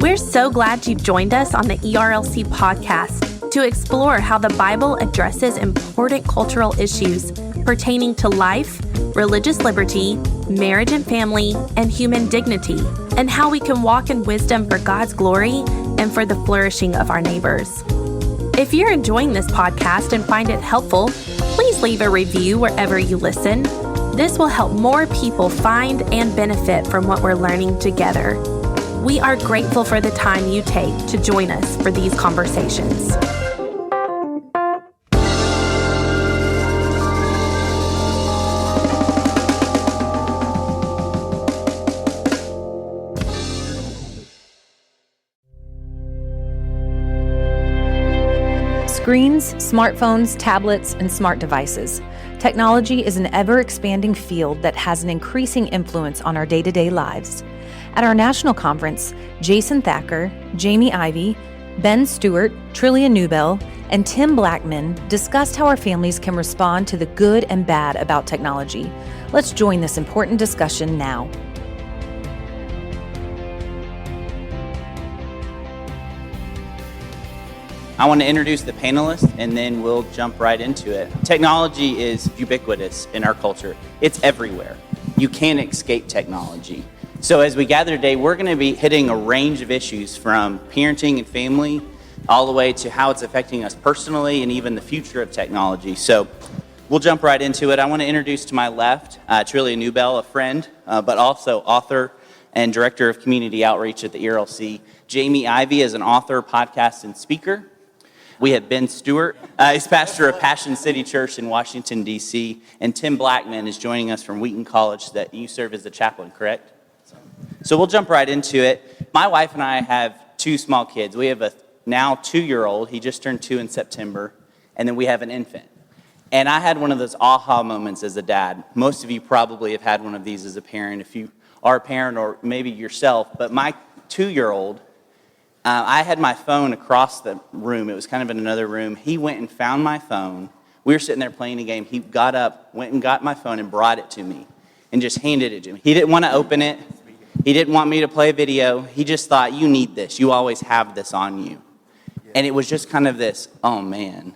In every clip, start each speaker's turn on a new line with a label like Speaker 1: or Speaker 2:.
Speaker 1: We're so glad you've joined us on the ERLC podcast to explore how the Bible addresses important cultural issues pertaining to life, religious liberty, marriage and family, and human dignity, and how we can walk in wisdom for God's glory and for the flourishing of our neighbors. If you're enjoying this podcast and find it helpful, please leave a review wherever you listen. This will help more people find and benefit from what we're learning together. We are grateful for the time you take to join us for these conversations.
Speaker 2: Screens, smartphones, tablets, and smart devices. Technology is an ever-expanding field that has an increasing influence on our day-to-day lives. At our national conference, Jason Thacker, Jamie Ivey, Ben Stuart, Trillia Newbell, and Tim Blackmon discussed how our families can respond to the good and bad about technology. Let's join this important discussion now.
Speaker 3: I want to introduce the panelists, and then we'll jump right into it. Technology is ubiquitous in our culture. It's everywhere. You can't escape technology. So as we gather today, we're going to be hitting a range of issues from parenting and family all the way to how it's affecting us personally and even the future of technology. So we'll jump right into it. I want to introduce to my left Trillia Newbell, a friend, but also author and director of community outreach at the ERLC. Jamie Ivey is an author, podcast, and speaker. We have Ben Stuart. He's pastor of Passion City Church in Washington, D.C. And Tim Blackmon is joining us from Wheaton College that you serve as the chaplain, correct? So we'll jump right into it. My wife and I have two small kids. We have a now 2-year-old. He just turned 2 in September. And then we have an infant. And I had one of those aha moments as a dad. Most of you probably have had one of these as a parent, if you are a parent or maybe yourself. But my 2-year-old, I had my phone across the room. It was kind of in another room. He went and found my phone. We were sitting there playing a game. He got up, went and got my phone and brought it to me and just handed it to me. He didn't want to open it. He didn't want me to play a video. He just thought, you need this. You always have this on you. And it was just kind of this, oh man.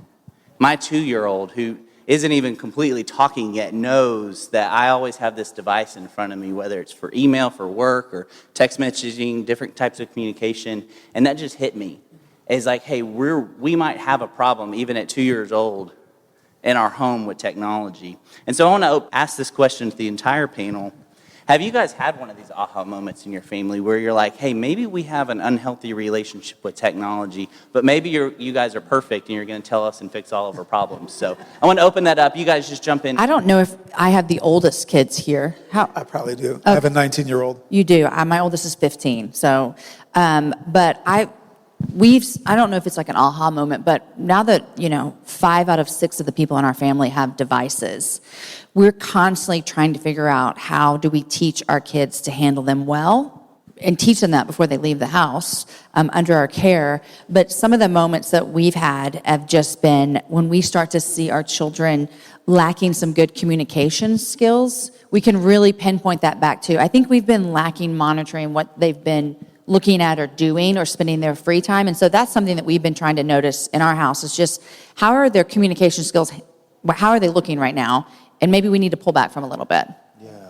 Speaker 3: My 2-year-old, who isn't even completely talking yet, knows that I always have this device in front of me, whether it's for email, for work, or text messaging, different types of communication. And that just hit me. It's like, hey, we might have a problem even at 2 years old in our home with technology. And so I want to ask this question to the entire panel. Have you guys had one of these aha moments in your family where you're like, hey, maybe we have an unhealthy relationship with technology, but maybe you guys are perfect and you're going to tell us and fix all of our problems? So I want to open that up. You guys just jump in.
Speaker 4: I don't know if I have the oldest kids here.
Speaker 5: I probably do. Okay. I have a 19-year-old.
Speaker 4: You do. My oldest is 15. So, but I don't know if it's like an aha moment, but now that, 5 out of 6 of the people in our family have devices, we're constantly trying to figure out how do we teach our kids to handle them well and teach them that before they leave the house under our care. But some of the moments that we've had have just been when we start to see our children lacking some good communication skills, we can really pinpoint that back to. I think we've been lacking monitoring what they've been looking at or doing or spending their free time. And so that's something that we've been trying to notice in our house is just how are their communication skills, how are they looking right now? And maybe we need to pull back from a little bit.
Speaker 5: Yeah.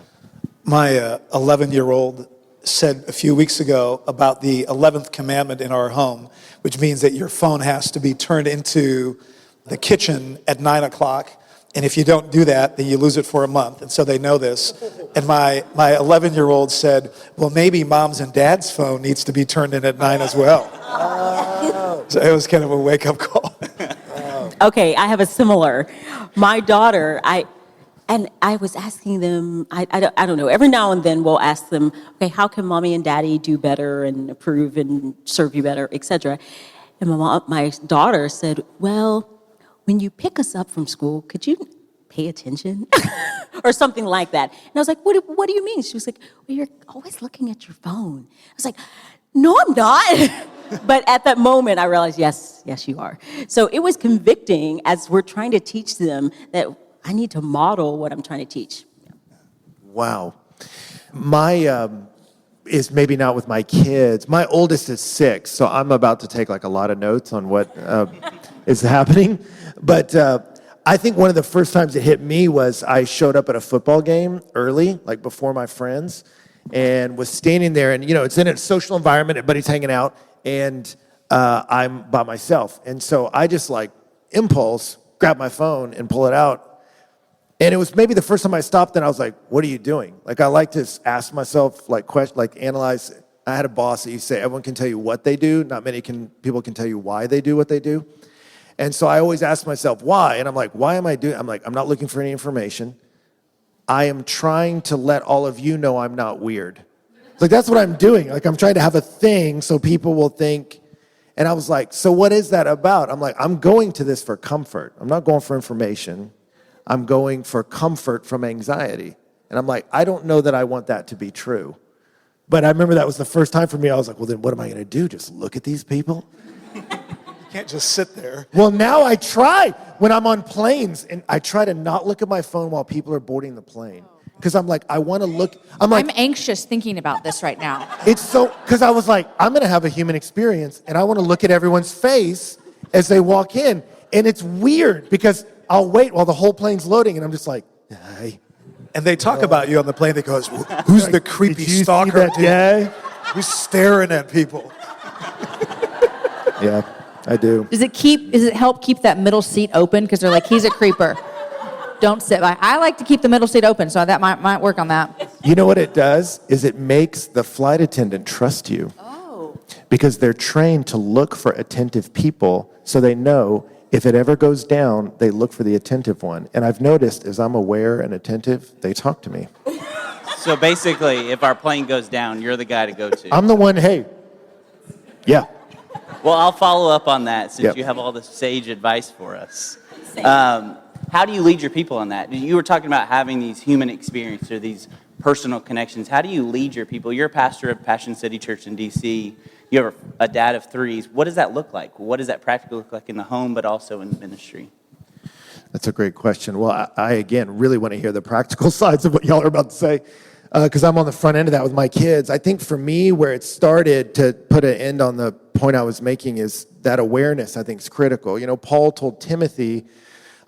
Speaker 5: My 11-year-old said a few weeks ago about the 11th commandment in our home, which means that your phone has to be turned into the kitchen at 9 o'clock. And if you don't do that, then you lose it for a month. And so they know this. And my 11-year-old said, well, maybe mom's and dad's phone needs to be turned in at 9 as well. Oh. So it was kind of a wake-up call.
Speaker 6: Okay, I have a similar. My daughter, I was asking them, I don't know, every now and then we'll ask them, okay, how can mommy and daddy do better and approve and serve you better, etc. And my daughter said, well, when you pick us up from school, could you pay attention? Or something like that. And I was like, what do you mean? She was like, well, you're always looking at your phone. I was like, no, I'm not. But at that moment, I realized, yes, you are. So it was convicting as we're trying to teach them that I need to model what I'm trying to teach.
Speaker 7: Wow. My is maybe not with my kids. My oldest is 6, so I'm about to take like a lot of notes on what is happening. But I think one of the first times it hit me was I showed up at a football game early, like before my friends, and was standing there, and it's in a social environment, everybody's hanging out, and I'm by myself. And so I just like impulse, grab my phone and pull it out. And it was maybe the first time I stopped and I was like, what are you doing? Like, I like to ask myself, analyze. I had a boss that used to say, everyone can tell you what they do. Not many people can tell you why they do what they do. And so I always ask myself, why? And I'm like, why am I doing? I'm like, I'm not looking for any information. I am trying to let all of you know I'm not weird. Like, that's what I'm doing. Like, I'm trying to have a thing so people will think. And I was like, so what is that about? I'm like, I'm going to this for comfort. I'm not going for information. I'm going for comfort from anxiety. And I'm like, I don't know that I want that to be true. But I remember that was the first time for me. I was like, well, then what am I going to do? Just look at these people?
Speaker 5: You can't just sit there.
Speaker 7: Well, now I try when I'm on planes, and I try to not look at my phone while people are boarding the plane. Because I'm like, I want to look. I'm
Speaker 4: anxious thinking about this right now.
Speaker 7: It's so, because I was like, I'm going to have a human experience, and I want to look at everyone's face as they walk in. And it's weird because I'll wait while the whole plane's loading, and I'm just like, hi.
Speaker 5: And they talk about you on the plane. They go, who's the creepy
Speaker 7: Did you
Speaker 5: stalker?
Speaker 7: see that guy?
Speaker 5: Who's staring at people?
Speaker 7: Yeah, I do.
Speaker 4: Does it help keep that middle seat open? Because they're like, he's a creeper. Don't sit by. I like to keep the middle seat open, so that might work on that.
Speaker 7: You know what it does? Is it makes the flight attendant trust you. Oh. Because they're trained to look for attentive people, so they know if it ever goes down, they look for the attentive one. And I've noticed as I'm aware and attentive, they talk to me.
Speaker 3: So basically, if our plane goes down, you're the guy to go to.
Speaker 7: I'm the one, hey, yeah.
Speaker 3: Well, I'll follow up on that since
Speaker 7: Yep.
Speaker 3: you have all this sage advice for us. How do you lead your people on that? You were talking about having these human experiences or these personal connections. How do you lead your people? You're a pastor of Passion City Church in D.C. You have a dad of 3. What does that look like? What does that practically look like in the home, but also in ministry?
Speaker 7: That's a great question. Well, I again, really want to hear the practical sides of what y'all are about to say, because I'm on the front end of that with my kids. I think for me, where it started, to put an end on the point I was making, is that awareness, I think, is critical. Paul told Timothy,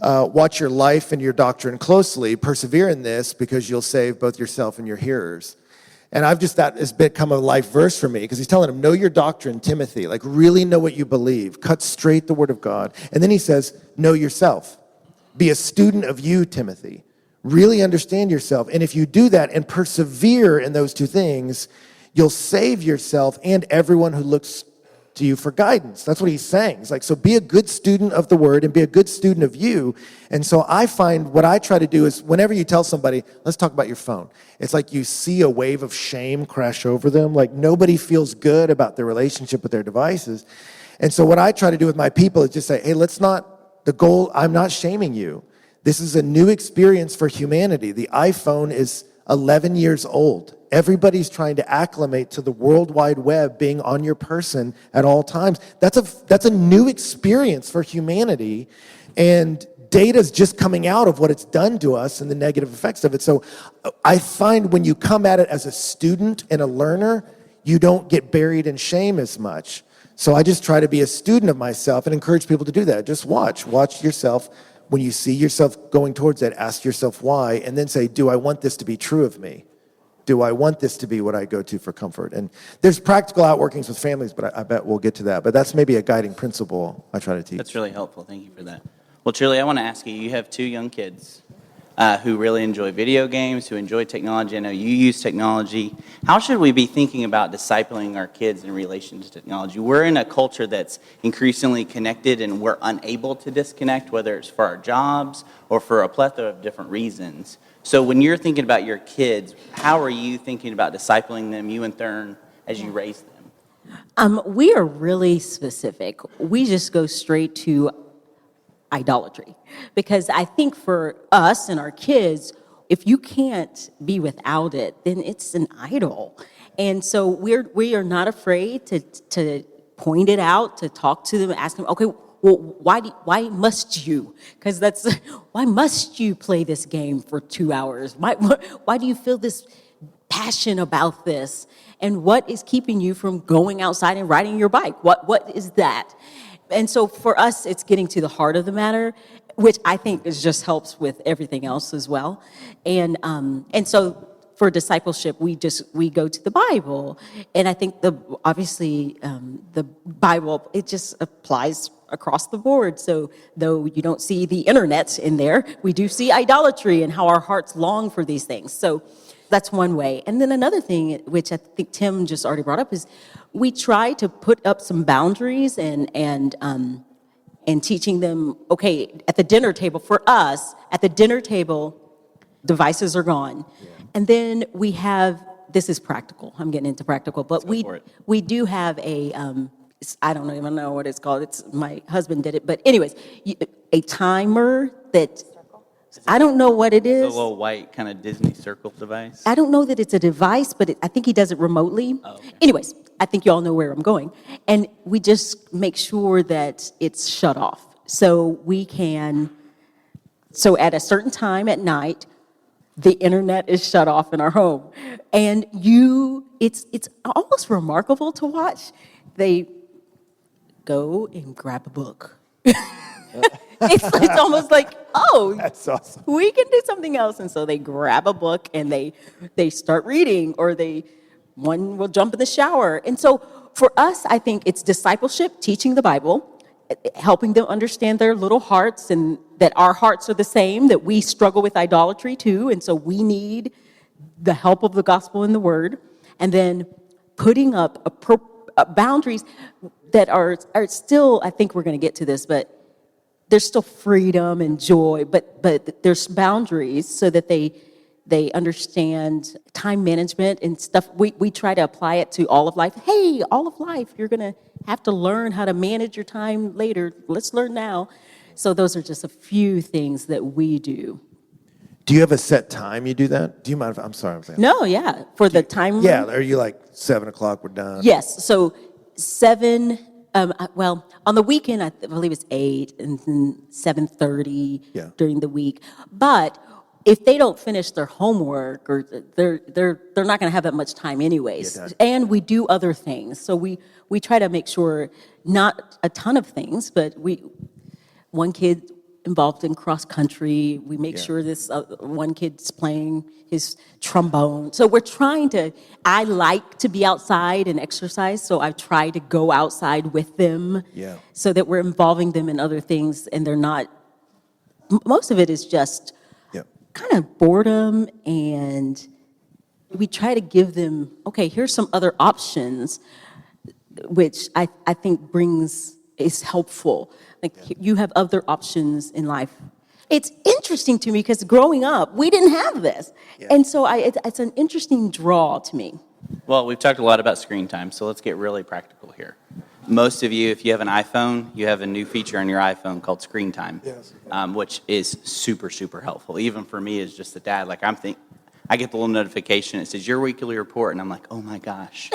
Speaker 7: watch your life and your doctrine closely, persevere in this, because you'll save both yourself and your hearers. And that has become a life verse for me, because he's telling him, know your doctrine, Timothy, like really know what you believe, cut straight the word of God. And then he says, know yourself. Be a student of you, Timothy. Really understand yourself. And if you do that and persevere in those 2 things, you'll save yourself and everyone who looks to you for guidance. That's what he's saying. He's like, so be a good student of the word and be a good student of you. And so I find what I try to do is whenever you tell somebody, let's talk about your phone, it's like you see a wave of shame crash over them. Like nobody feels good about their relationship with their devices. And so what I try to do with my people is just say, hey, I'm not shaming you. This is a new experience for humanity. The iPhone is 11 years old. Everybody's trying to acclimate to the World Wide Web being on your person at all times. That's a new experience for humanity, and data's just coming out of what it's done to us and the negative effects of it. So I find when you come at it as a student and a learner, you don't get buried in shame as much. So I just try to be a student of myself and encourage people to do that. Just watch yourself. When you see yourself going towards that, ask yourself why, and then say, do I want this to be true of me? Do I want this to be what I go to for comfort? And there's practical outworkings with families, but I bet we'll get to that. But that's maybe a guiding principle I try to teach.
Speaker 3: That's really helpful. Thank you for that. Well, Trillia, I want to ask you, you have 2 young kids who really enjoy video games, who enjoy technology. I know you use technology. How should we be thinking about discipling our kids in relation to technology? We're in a culture that's increasingly connected, and we're unable to disconnect, whether it's for our jobs or for a plethora of different reasons. So when you're thinking about your kids, how are you thinking about discipling them, you and Thurn, as you raise them?
Speaker 6: We are really specific. We just go straight to idolatry, because I think for us and our kids, if you can't be without it, then it's an idol. And so we are not afraid to point it out, to talk to them, ask them, okay, well, why must you? Because why must you play this game for 2 hours? Why do you feel this passion about this? And what is keeping you from going outside and riding your bike? What is that? And so for us, it's getting to the heart of the matter, which I think just helps with everything else as well. And so for discipleship, we go to the Bible, and I think obviously the Bible, it just applies across the board. So though you don't see the internet in there, we do see idolatry and how our hearts long for these things. So that's one way. And then another thing, which I think Tim just already brought up, is we try to put up some boundaries and teaching them, okay, at the dinner table, for us, at the dinner table, devices are gone. Yeah. And then we have, this is practical, I'm getting into practical, but we do have I don't even know what it's called. My husband did it, but anyways, a timer that, I don't know what it is.
Speaker 3: It's a little white kind of Disney circle device.
Speaker 6: I don't know that it's a device, but I think he does it remotely. Oh, okay. Anyways, I think you all know where I'm going. And we just make sure that it's shut off. So at a certain time at night, the internet is shut off in our home. And it's almost remarkable to watch. They go and grab a book. It's almost like, oh,
Speaker 7: that's awesome.
Speaker 6: We can do something else. And so they grab a book and they start reading, or one will jump in the shower. And so for us, I think it's discipleship, teaching the Bible, helping them understand their little hearts, and that our hearts are the same, that we struggle with idolatry too. And so we need the help of the gospel and the word. And then putting up boundaries that are still, I think we're going to get to this, but there's still freedom and joy, but there's boundaries so that they understand time management and stuff. We try to apply it to all of life. Hey, all of life, you're going to have to learn how to manage your time later. Let's learn now. So those are just a few things that we do.
Speaker 7: Do you have a set time you do that? Do you mind if, I'm sorry.
Speaker 6: No, yeah. For the time.
Speaker 7: Yeah, are you like 7 o'clock, we're done?
Speaker 6: Yes, so 7, well, on the weekend, I believe it's 8, and then 7:30 during the week. But if they don't finish their homework, or they're not going to have that much time anyways. And we do other things. So we try to make sure, not a ton of things, but one kid involved in cross country. We make sure this one kid's playing his trombone. So we're trying to, I like to be outside and exercise, so I try to go outside with them so that we're involving them in other things, and they're not, most of it is just kind of boredom, and we try to give them, okay, here's some other options, which I think is helpful. Like, you have other options in life. It's interesting to me because growing up, we didn't have this. And so it's an interesting draw to me.
Speaker 3: Well, we've talked a lot about screen time, so let's get really practical here. Most of you, if you have an iPhone, you have a new feature on your iPhone called screen time, which is super, super helpful. Even for me as just a dad, like I get the little notification, it says your weekly report, and I'm like, oh my gosh.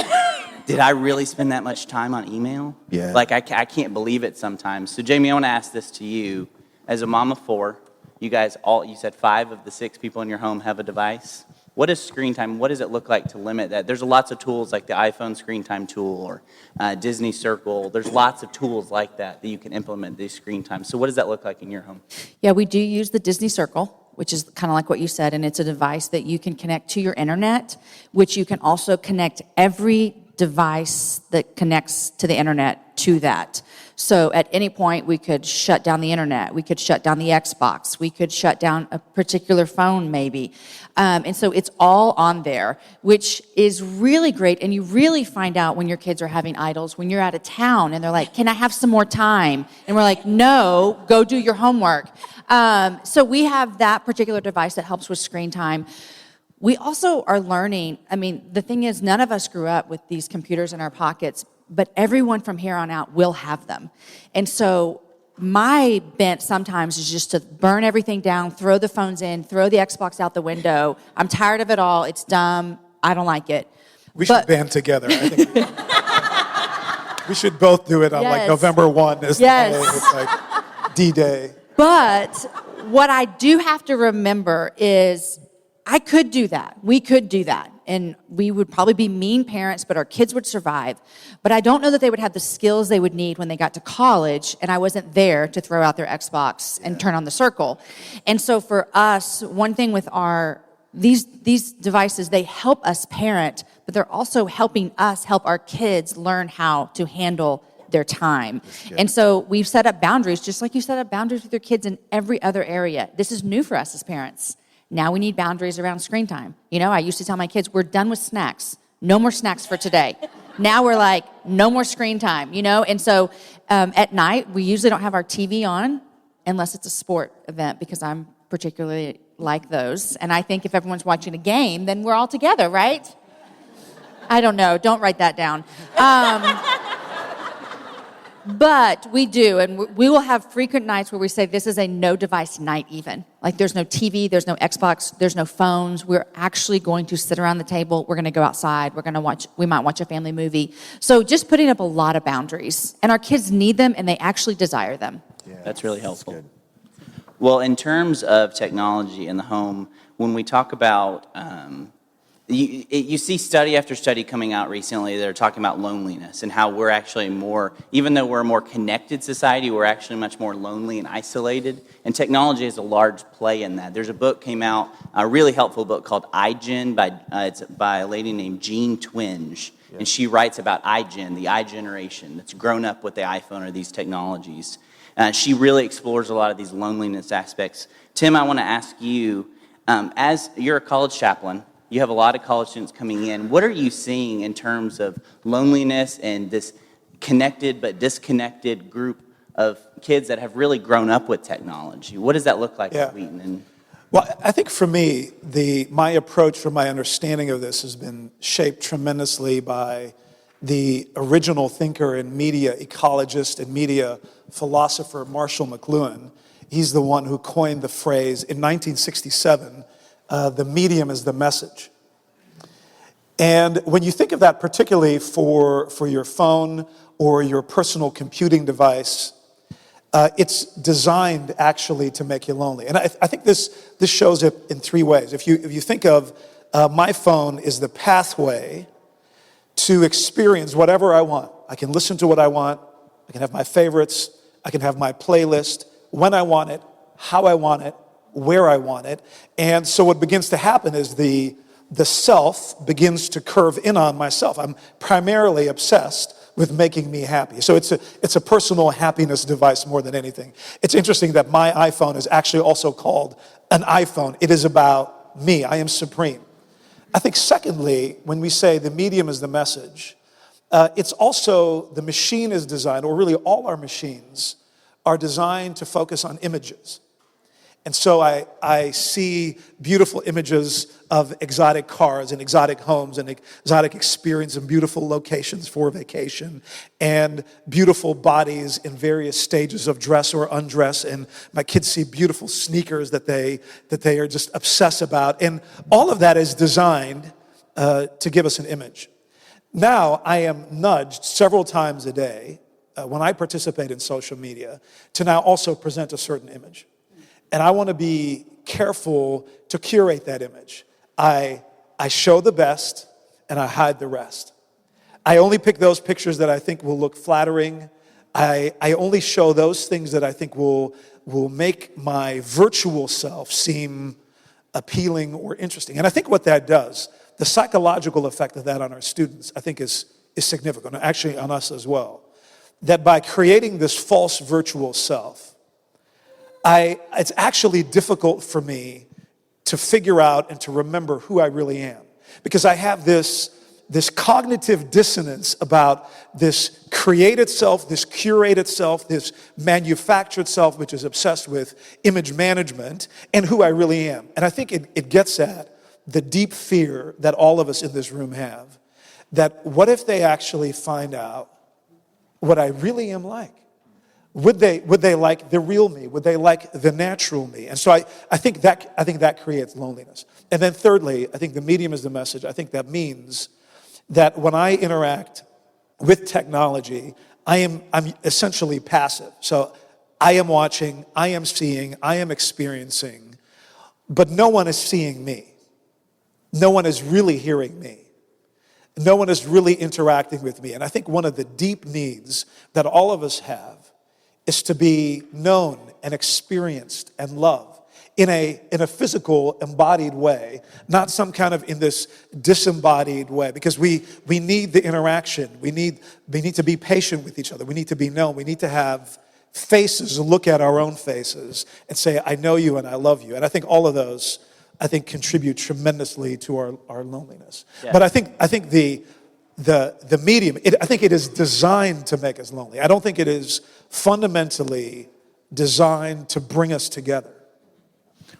Speaker 3: Did I really spend that much time on email? Yeah. Like, I can't believe it sometimes. So, Jamie, I want to ask this to you. As a mom of 4, you guys you said 5 of the 6 people in your home have a device. What is screen time? What does it look like to limit that? There's lots of tools like the iPhone screen time tool or Disney Circle. There's lots of tools like that you can implement these screen times. So what does that look like in your home?
Speaker 4: Yeah, we do use the Disney Circle, which is kind of like what you said, and it's a device that you can connect to your internet, which you can also connect every device that connects to the internet to that. So at any point, we could shut down the internet, we could shut down the Xbox, we could shut down a particular phone maybe. And so it's all on there, which is really great. And you really find out when your kids are having idols, when you're out of town and they're like, can I have some more time? And we're like, no, go do your homework. So we have that particular device that helps with screen time. We also are learning, the thing is, none of us grew up with these computers in our pockets, but everyone from here on out will have them. And so my bent sometimes is just to burn everything down, throw the phones in, throw the Xbox out the window. I'm tired of it all. It's dumb. I don't like it.
Speaker 5: We should band together. I think. We should both do it on like
Speaker 4: Yes.
Speaker 5: November 1 is
Speaker 4: Yes.
Speaker 5: the day. It's like D-Day.
Speaker 4: But what I do have to remember is I could do that. We could do that. And we would probably be mean parents, but our kids would survive. But I don't know that they would have the skills they would need when they got to college, and I wasn't there to throw out their Xbox and turn on the circle. And so for us, one thing with these devices, they help us parent, but they're also helping us help our kids learn how to handle their time. And so we've set up boundaries, just like you set up boundaries with your kids in every other area. This is new for us as parents. Now we need boundaries around screen time. You know, I used to tell my kids, we're done with snacks. No more snacks for today. Now we're like, no more screen time, you know? And so at night, we usually don't have our TV on unless it's a sport event, because I'm particularly like those. And I think if everyone's watching a game, then we're all together, right? I don't know. Don't write that down. But we do, and we will have frequent nights where we say this is a no device night even. Like there's no TV, there's no Xbox, there's no phones. We're actually going to sit around the table. We're going to go outside. We might watch a family movie. So just putting up a lot of boundaries. And our kids need them, and they actually desire them.
Speaker 3: Yeah, that's really helpful. Well, in terms of technology in the home, when we talk about you see study after study coming out recently that are talking about loneliness and how we're actually more, even though we're a more connected society, we're actually much more lonely and isolated. And technology has a large play in that. There's a book came out, a really helpful book called iGen it's by a lady named Jean Twenge. Yeah. And she writes about iGen, the iGeneration that's grown up with the iPhone or these technologies. She really explores a lot of these loneliness aspects. Tim, I want to ask you, as you're a college chaplain, you have a lot of college students coming in. What are you seeing in terms of loneliness and this connected but disconnected group of kids that have really grown up with technology? What does that look like at Wheaton?
Speaker 5: Well, I think for me, my approach from my understanding of this has been shaped tremendously by the original thinker and media ecologist and media philosopher Marshall McLuhan. He's the one who coined the phrase in 1967, the medium is the message. And when you think of that, particularly for your phone or your personal computing device, it's designed actually to make you lonely. And I think this shows it in three ways. If you think of my phone is the pathway to experience whatever I want. I can listen to what I want. I can have my favorites. I can have my playlist when I want it, how I want it, where I want it. And so what begins to happen is the self begins to curve in on myself. I'm primarily obsessed with making me happy. So it's a personal happiness device more than anything. It's interesting that my iPhone is actually also called an iPhone. It is about me. I am supreme. I think secondly, when we say the medium is the message, it's also the machine is designed, or really all our machines are designed to focus on images. And so I see beautiful images of exotic cars and exotic homes and exotic experience and beautiful locations for vacation and beautiful bodies in various stages of dress or undress. And my kids see beautiful sneakers that they are just obsessed about. And all of that is designed to give us an image. Now I am nudged several times a day when I participate in social media to now also present a certain image. And I want to be careful to curate that image. I show the best and I hide the rest. I only pick those pictures that I think will look flattering. I only show those things that I think will make my virtual self seem appealing or interesting. And I think what that does, the psychological effect of that on our students, I think is significant, actually on us as well. That by creating this false virtual self, it's actually difficult for me to figure out and to remember who I really am. Because I have this cognitive dissonance about this created self, this curated self, this manufactured self, which is obsessed with image management, and who I really am. And I think it gets at the deep fear that all of us in this room have, that what if they actually find out what I really am like? Would they like the real me? Would they like the natural me? And so I think that creates loneliness. And then thirdly, I think the medium is the message. I think that means that when I interact with technology, I'm essentially passive. So I am watching, I am seeing, I am experiencing, but no one is seeing me. No one is really hearing me. No one is really interacting with me. And I think one of the deep needs that all of us have is to be known and experienced and loved in a physical, embodied way, not some kind of in this disembodied way, because we need the interaction. We need to be patient with each other. We need to be known. We need to have faces, look at our own faces and say, I know you and I love you. And I think all of those, contribute tremendously to our loneliness. Yeah. But I think the medium, I think it is designed to make us lonely. I don't think it is fundamentally designed to bring us together.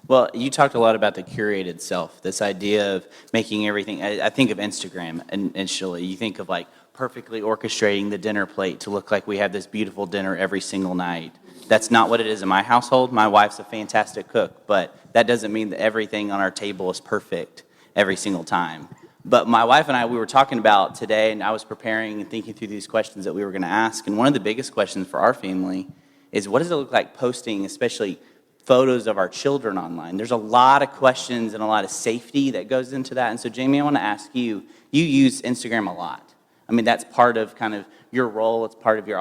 Speaker 3: Well, you talked a lot about the curated self, this idea of making everything. I think of Instagram initially. You think of like perfectly orchestrating the dinner plate to look like we have this beautiful dinner every single night. That's not what it is in my household. My wife's a fantastic cook, but that doesn't mean that everything on our table is perfect every single time. But my wife and I, we were talking about today, and I was preparing and thinking through these questions that we were going to ask. And one of the biggest questions for our family is, what does it look like posting, especially photos of our children online? There's a lot of questions and a lot of safety that goes into that. And so, Jamie, I want to ask you, you use Instagram a lot. I mean, that's part of kind of your role. It's part of your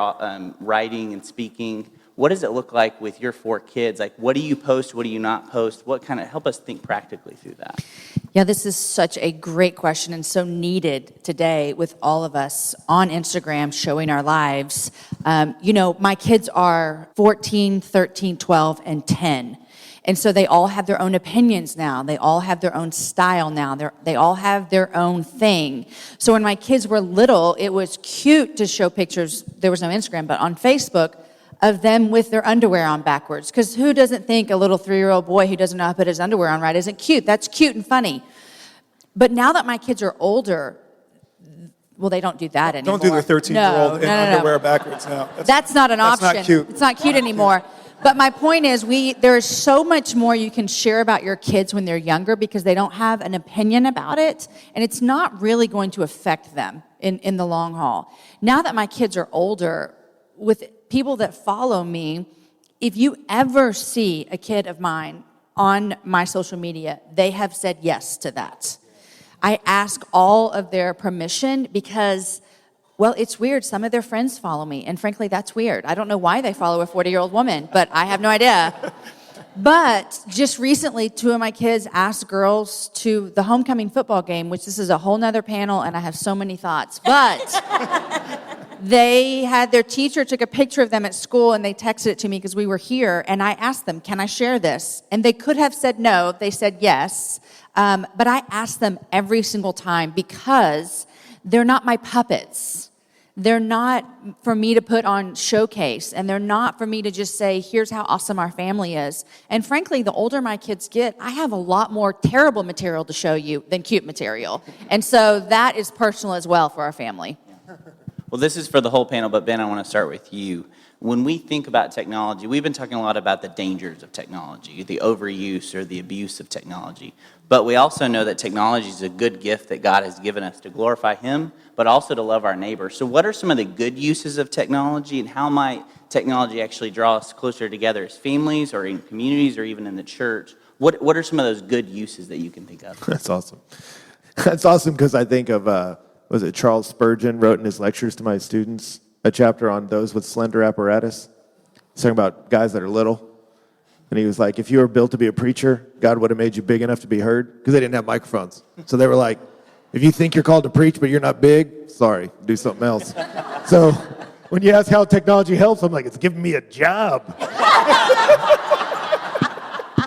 Speaker 3: writing and speaking. What does it look like with your 4 kids? Like, what do you post? What do you not post? What kind of, help us think practically through that.
Speaker 4: Yeah, this is such a great question and so needed today with all of us on Instagram showing our lives. My kids are 14, 13, 12, and 10. And so they all have their own opinions now. They all have their own style now. They all have their own thing. So when my kids were little, it was cute to show pictures. There was no Instagram, but on Facebook, of them with their underwear on backwards. Because who doesn't think a little 3-year-old boy who doesn't know how to put his underwear on right isn't cute? That's cute and funny. But now that my kids are older, well, they don't do that anymore.
Speaker 5: Don't do the 13-year-old in underwear backwards now.
Speaker 4: That's not an option.
Speaker 5: That's not cute.
Speaker 4: It's not cute anymore. But my point is, there is so much more you can share about your kids when they're younger because they don't have an opinion about it, and it's not really going to affect them in the long haul. Now that my kids are older, with people that follow me, if you ever see a kid of mine on my social media, they have said yes to that. I ask all of their permission because, well, it's weird. Some of their friends follow me, and frankly, that's weird. I don't know why they follow a 40-year-old woman, but I have no idea. But just recently, 2 of my kids asked girls to the homecoming football game, which this is a whole nother panel, and I have so many thoughts. But they had their teacher took a picture of them at school, and they texted it to me because we were here, and I asked them, can I share this? And they could have said no. They said yes. But I asked them every single time because they're not my puppets. They're not for me to put on showcase, and they're not for me to just say, here's how awesome our family is. And frankly, the older my kids get, I have a lot more terrible material to show you than cute material. And so that is personal as well for our family.
Speaker 3: Well, this is for the whole panel, but Ben, I want to start with you. When we think about technology, we've been talking a lot about the dangers of technology, the overuse or the abuse of technology. But we also know that technology is a good gift that God has given us to glorify Him, but also to love our neighbor. So what are some of the good uses of technology, and how might technology actually draw us closer together as families or in communities or even in the church? What are some of those good uses that you can think of?
Speaker 7: That's awesome. That's awesome because I think of, was it Charles Spurgeon wrote in his lectures to my students a chapter on those with slender apparatus. He's talking about guys that are little. And he was like, if you were built to be a preacher, God would have made you big enough to be heard, because they didn't have microphones. So they were like, if you think you're called to preach but you're not big, sorry, do something else. So when you ask how technology helps, I'm like, it's giving me a job.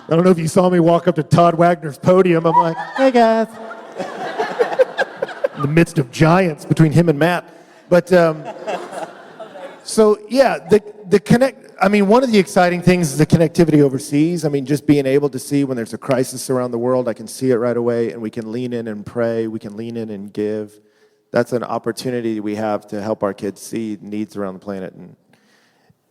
Speaker 7: I don't know if you saw me walk up to Todd Wagner's podium. I'm like, hey guys. In the midst of giants between him and Matt. But so yeah, the connect. I mean, one of the exciting things is the connectivity overseas. I mean, just being able to see when there's a crisis around the world, I can see it right away, and we can lean in and pray. We can lean in and give. That's an opportunity we have to help our kids see needs around the planet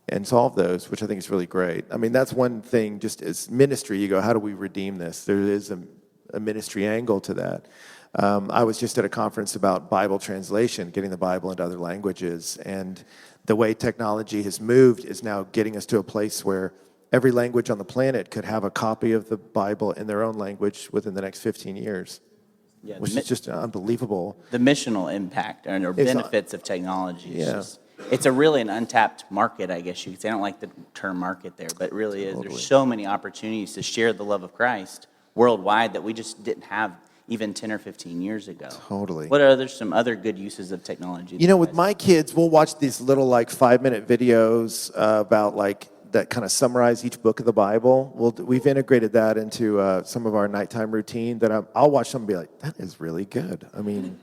Speaker 7: and solve those, which I think is really great. I mean, that's one thing. Just as ministry, you go, how do we redeem this? There is a ministry angle to that. I was just at a conference about Bible translation, getting the Bible into other languages, and the way technology has moved is now getting us to a place where every language on the planet could have a copy of the Bible in their own language within the next 15 years, which is just unbelievable.
Speaker 3: The missional impact or benefits of technology is just, it's really an untapped market, I guess you could say. I don't like the term market there, but it really is. There's so many opportunities to share the love of Christ worldwide that we just didn't have even 10 or 15 years ago.
Speaker 7: Totally.
Speaker 3: What are some other good uses of technology?
Speaker 7: You know, with my kids, we'll watch these little 5-minute videos about that kind of summarize each book of the Bible. We've integrated that into some of our nighttime routine that I'll watch them and be like, that is really good. I mean,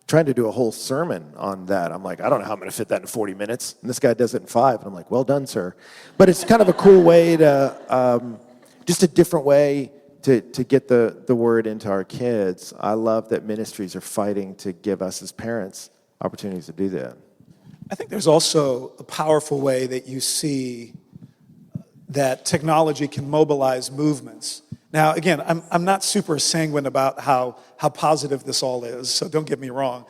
Speaker 7: trying to do a whole sermon on that. I'm like, I don't know how I'm going to fit that in 40 minutes. And this guy does it in 5. And I'm like, well done, sir. But it's kind of a cool way to, just a different way to get the word into our kids. I love that ministries are fighting to give us as parents opportunities to do that.
Speaker 5: I think there's also a powerful way that you see that technology can mobilize movements. Now, again, I'm not super sanguine about how positive this all is, so don't get me wrong.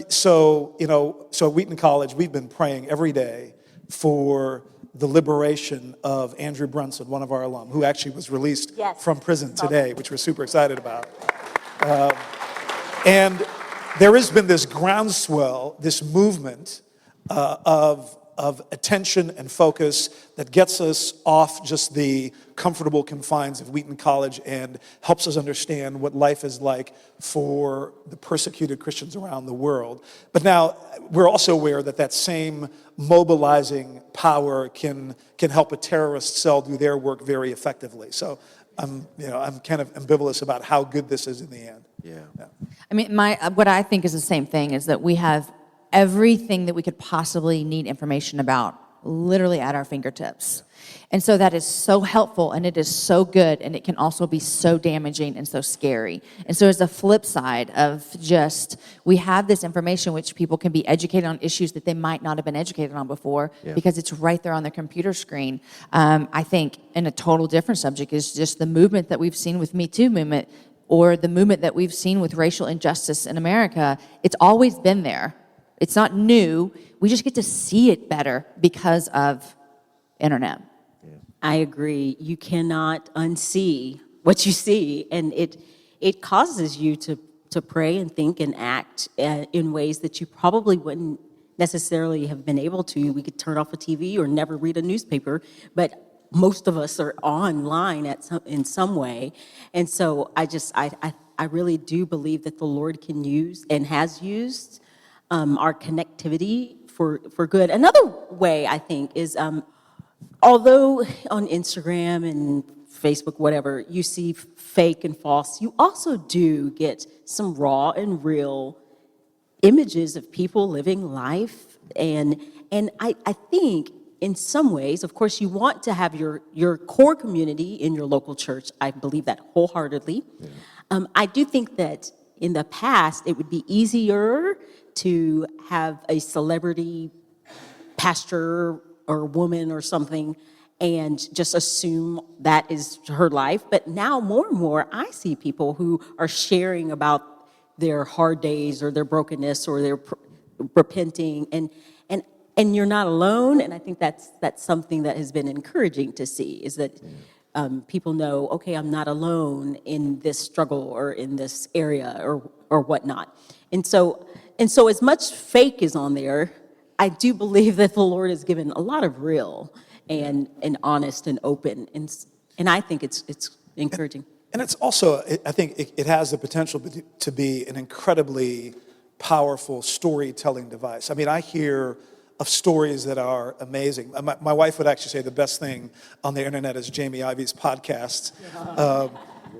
Speaker 5: So at Wheaton College, we've been praying every day for the liberation of Andrew Brunson, one of our alum, who actually was released from prison today, which we're super excited about. And there has been this groundswell, this movement of attention and focus that gets us off just the comfortable confines of Wheaton College and helps us understand what life is like for the persecuted Christians around the world. But now we're also aware that that same mobilizing power can help a terrorist cell do their work very effectively. So I'm kind of ambivalent about how good this is in the end.
Speaker 7: Yeah.
Speaker 4: I mean, what I think is the same thing is that we have everything that we could possibly need information about literally at our fingertips. And so that is so helpful, and it is so good, and it can also be so damaging and so scary. And so there's a flip side of just, we have this information which people can be educated on issues that they might not have been educated on before because it's right there on their computer screen. I think in a total different subject is just the movement that we've seen with Me Too movement, or the movement that we've seen with racial injustice in America. It's always been there. It's not new. We just get to see it better because of internet.
Speaker 6: I agree. You cannot unsee what you see, and it causes you to pray and think and act in ways that you probably wouldn't necessarily have been able to. We could turn off a TV or never read a newspaper, but most of us are online in some way, and so I really do believe that the Lord can use and has used our connectivity for good. Another way I think is, although on Instagram and Facebook, whatever, you see fake and false, you also do get some raw and real images of people living life. And I think in some ways, of course, you want to have your core community in your local church. I believe that wholeheartedly. Yeah. I do think that in the past, it would be easier to have a celebrity pastor or woman or something and just assume that is her life. But now more and more, I see people who are sharing about their hard days or their brokenness or their repenting, and you're not alone. And I think that's something that has been encouraging to see, is that people know, okay, I'm not alone in this struggle or in this area or whatnot. And so as much fake is on there, I do believe that the Lord has given a lot of real and honest and open, and I think it's encouraging.
Speaker 5: And it's also, I think it has the potential to be an incredibly powerful storytelling device. I mean, I hear of stories that are amazing. My wife would actually say the best thing on the internet is Jamie Ivey's podcast.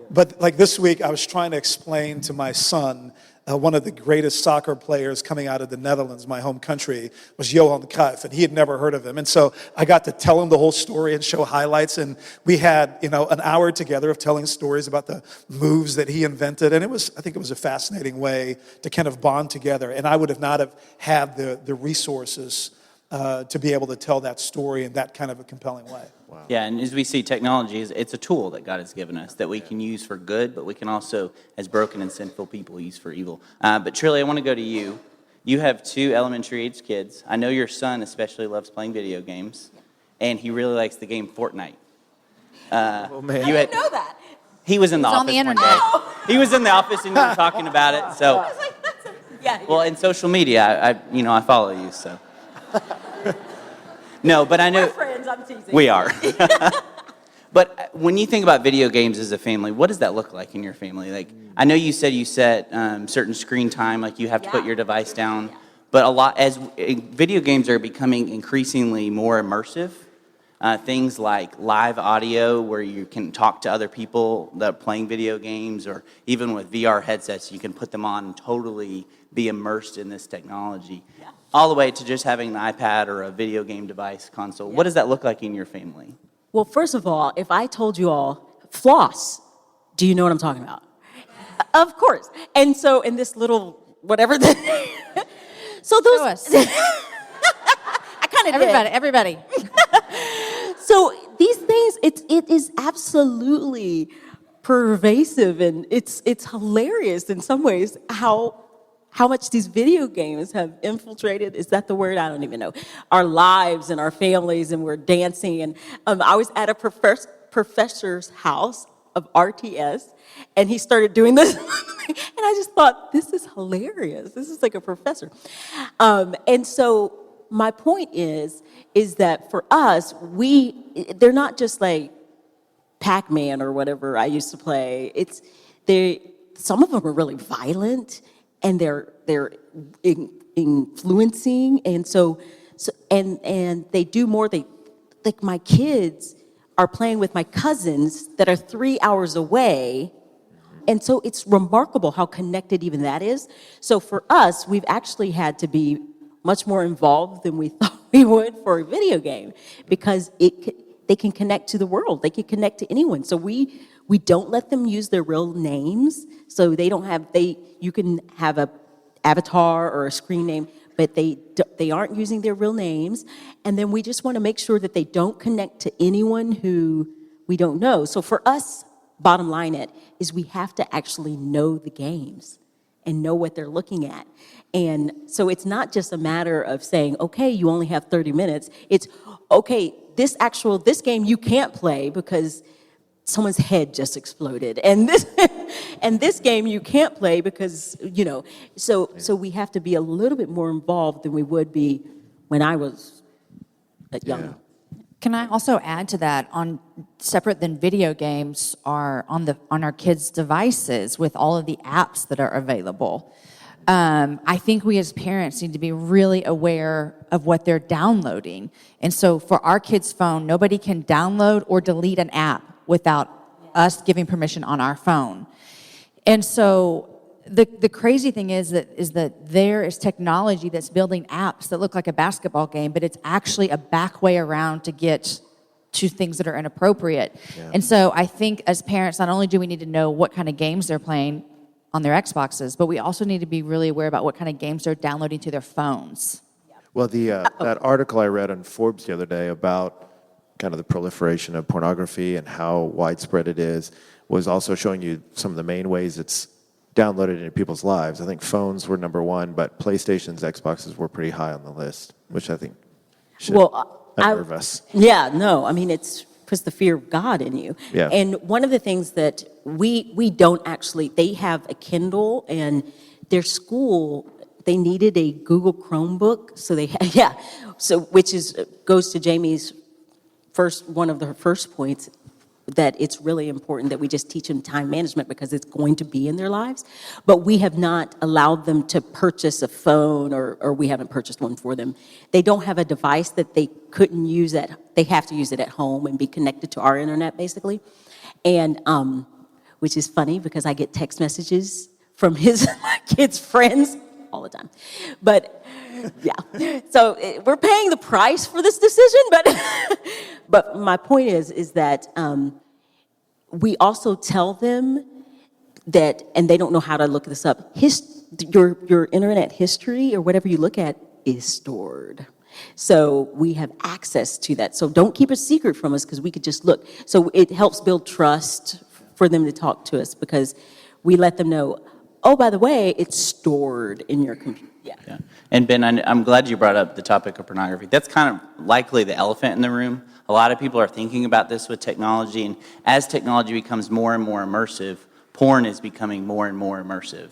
Speaker 5: But like this week, I was trying to explain to my son, one of the greatest soccer players coming out of the Netherlands, my home country, was Johan Cruyff, and he had never heard of him. And so I got to tell him the whole story and show highlights, and we had, an hour together of telling stories about the moves that he invented, and I think it was a fascinating way to kind of bond together. And I would have not have had the resources to be able to tell that story in that kind of a compelling way.
Speaker 3: Yeah, and as we see, technology it's a tool that God has given us that we can use for good, but we can also, as broken and sinful people, use for evil. But Trillia, I want to go to you. You have 2 elementary-age kids. I know your son especially loves playing video games, and he really likes the game Fortnite.
Speaker 7: Oh, man.
Speaker 6: I didn't know that.
Speaker 3: He was in the office
Speaker 4: on the
Speaker 3: one
Speaker 4: internet.
Speaker 3: day. He was in the office, and you were talking about it. So,
Speaker 6: I was like, yeah.
Speaker 3: well, in social media, I follow you, so. No, but I know
Speaker 6: We're friends, I'm teasing.
Speaker 3: we are. But when you think about video games as a family, what does that look like in your family? Like, I know you said you set certain screen time, like you have to put your device down. But as video games are becoming increasingly more immersive, things like live audio where you can talk to other people that are playing video games, or even with VR headsets, you can put them on and totally be immersed in this technology. Yeah. All the way to just having an iPad or a video game device console. Yeah. What does that look like in your family?
Speaker 6: Well, first of all, if I told you all, floss, do you know what I'm talking about? Of course. And so in this little, whatever the... So those...
Speaker 4: Show us.
Speaker 6: I kind of did.
Speaker 4: Everybody.
Speaker 6: So these things, it is absolutely pervasive, and it's hilarious in some ways how much these video games have infiltrated, is that the word? I don't even know, our lives and our families, and we're dancing. And I was at a professor's house of RTS, and he started doing this, and I just thought, this is hilarious. This is like a professor. And so my point is that for us, they're not just like Pac-Man or whatever I used to play. Some of them are really violent, and they're influencing, and so they do more. Like my kids are playing with my cousins that are 3 hours away, and so it's remarkable how connected even that is. So for us, we've actually had to be much more involved than we thought we would for a video game, because they can connect to the world. They can connect to anyone. So we don't let them use their real names. So you can have a avatar or a screen name, but they aren't using their real names. And then we just want to make sure that they don't connect to anyone who we don't know. So for us, bottom line is we have to actually know the games and know what they're looking at. And so it's not just a matter of saying, okay, you only have 30 minutes. It's, okay, this game you can't play because someone's head just exploded. And this game you can't play because, so we have to be a little bit more involved than we would be when I was young.
Speaker 7: Yeah.
Speaker 4: Can I also add to that, on separate than video games are on our kids' devices with all of the apps that are available. I think we as parents need to be really aware of what they're downloading. And so for our kids' phone, nobody can download or delete an app without us giving permission on our phone. And so the crazy thing is that there is technology that's building apps that look like a basketball game, but it's actually a back way around to get to things that are inappropriate. Yeah. And so I think as parents, not only do we need to know what kind of games they're playing on their Xboxes, but we also need to be really aware about what kind of games they're downloading to their phones.
Speaker 7: Well, that article I read on Forbes the other day about kind of the proliferation of pornography and how widespread it is was also showing you some of the main ways it's downloaded into people's lives. I think phones were number one, but PlayStations, Xboxes were pretty high on the list, which I think should unnerve us.
Speaker 6: Yeah, no, I mean, it's puts the fear of God in you.
Speaker 7: Yeah.
Speaker 6: And one of the things that we don't actually, they have a Kindle, and their school, they needed a Google Chromebook, so they had, so which goes to Jamie's one of the first points, that it's really important that we just teach them time management because it's going to be in their lives. But we have not allowed them to purchase a phone, or we haven't purchased one for them. They don't have a device that they couldn't use they have to use it at home and be connected to our internet, basically. And, which is funny because I get text messages from my kids' friends all the time. But yeah, so we're paying the price for this decision, but my point is that we also tell them that, and they don't know how to look this up, your internet history or whatever you look at is stored. So we have access to that. So don't keep a secret from us because we could just look. So it helps build trust for them to talk to us because we let them know, oh, by the way, it's stored in your computer. Yeah.
Speaker 3: And Ben, I'm glad you brought up the topic of pornography. That's kind of likely the elephant in the room. A lot of people are thinking about this with technology, and as technology becomes more and more immersive, porn is becoming more and more immersive.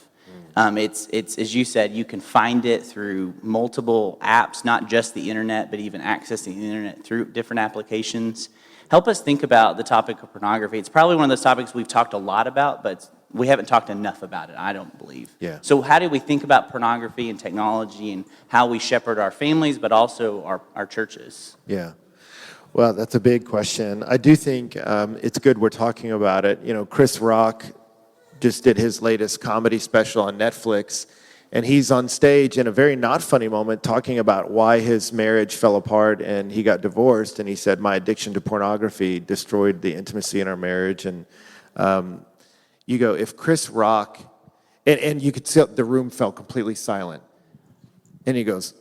Speaker 3: It's as you said, you can find it through multiple apps, not just the internet, but even accessing the internet through different applications. Help us think about the topic of pornography. It's probably one of those topics we've talked a lot about, but we haven't talked enough about it, I don't believe.
Speaker 7: Yeah.
Speaker 3: So how do we think about pornography and technology and how we shepherd our families, but also our churches?
Speaker 7: Yeah. Well, that's a big question. I do think it's good we're talking about it. You know, Chris Rock just did his latest comedy special on Netflix, and he's on stage in a very not funny moment talking about why his marriage fell apart and he got divorced, and he said, my addiction to pornography destroyed the intimacy in our marriage. And you go, if Chris Rock, and you could see the room fell completely silent, and he goes,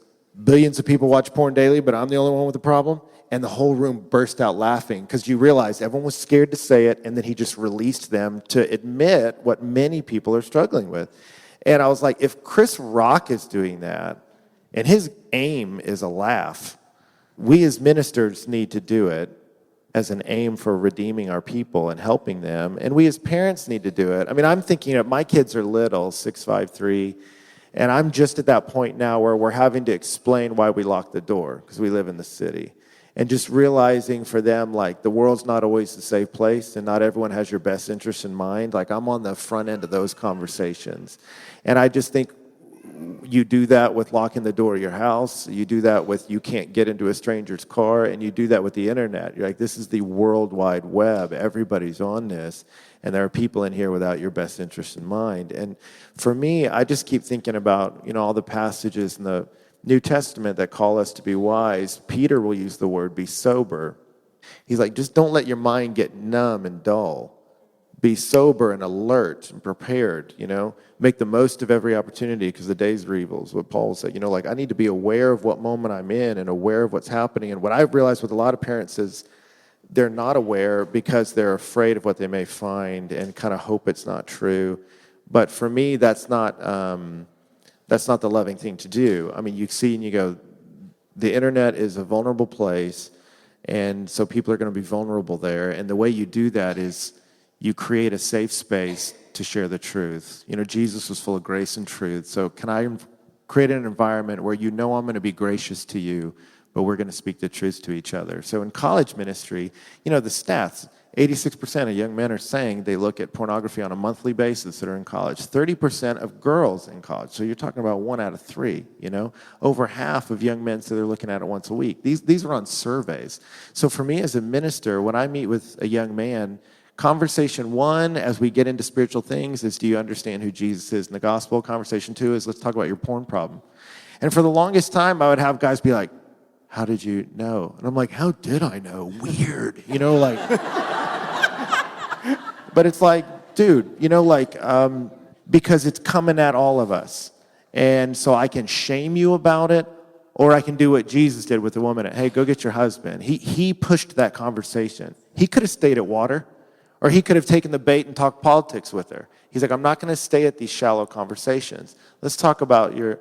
Speaker 7: billions of people watch porn daily, but I'm the only one with a problem? And the whole room burst out laughing because you realize everyone was scared to say it, and then he just released them to admit what many people are struggling with. And I was like, if Chris Rock is doing that, and his aim is a laugh, we as ministers need to do it as an aim for redeeming our people and helping them. And we as parents need to do it. I mean, I'm thinking of my kids are little, 6, 5, 3, and I'm just at that point now where we're having to explain why we lock the door because we live in the city. And just realizing for them, like, the world's not always a safe place and not everyone has your best interest in mind. Like, I'm on the front end of those conversations. And I just think you do that with locking the door of your house. You do that with you can't get into a stranger's car. And you do that with the internet. You're like, this is the World Wide Web. Everybody's on this. And there are people in here without your best interest in mind. And for me, I just keep thinking about, you know, all the passages in the New Testament that call us to be wise. Peter will use the word be sober. He's like, just don't let your mind get numb and dull. Be sober and alert and prepared, you know. Make the most of every opportunity because the days are evil is what Paul said. You know, like, I need to be aware of what moment I'm in and aware of what's happening. And what I've realized with a lot of parents is they're not aware because they're afraid of what they may find and kind of hope it's not true. But for me, that's not the loving thing to do. I mean, you see and you go, the internet is a vulnerable place, and so people are going to be vulnerable there. And the way you do that is you create a safe space to share the truth. You know, Jesus was full of grace and truth. So can I create an environment where you know I'm going to be gracious to you, but we're going to speak the truth to each other? So in college ministry, you know, the stats, 86% of young men are saying they look at pornography on a monthly basis that are in college. 30% of girls in college. So you're talking about 1 out of 3, you know. Over half of young men say they're looking at it once a week. These are on surveys. So for me as a minister, when I meet with a young man, conversation 1, as we get into spiritual things, is do you understand who Jesus is in the gospel? Conversation 2 is let's talk about your porn problem. And for the longest time, I would have guys be like, how did you know? And I'm like, how did I know? Weird, you know, like... But it's like, dude, you know, like, because it's coming at all of us. And so I can shame you about it, or I can do what Jesus did with the woman. Hey, go get your husband. He pushed that conversation. He could have stayed at water, or he could have taken the bait and talked politics with her. He's like, I'm not going to stay at these shallow conversations. Let's talk about your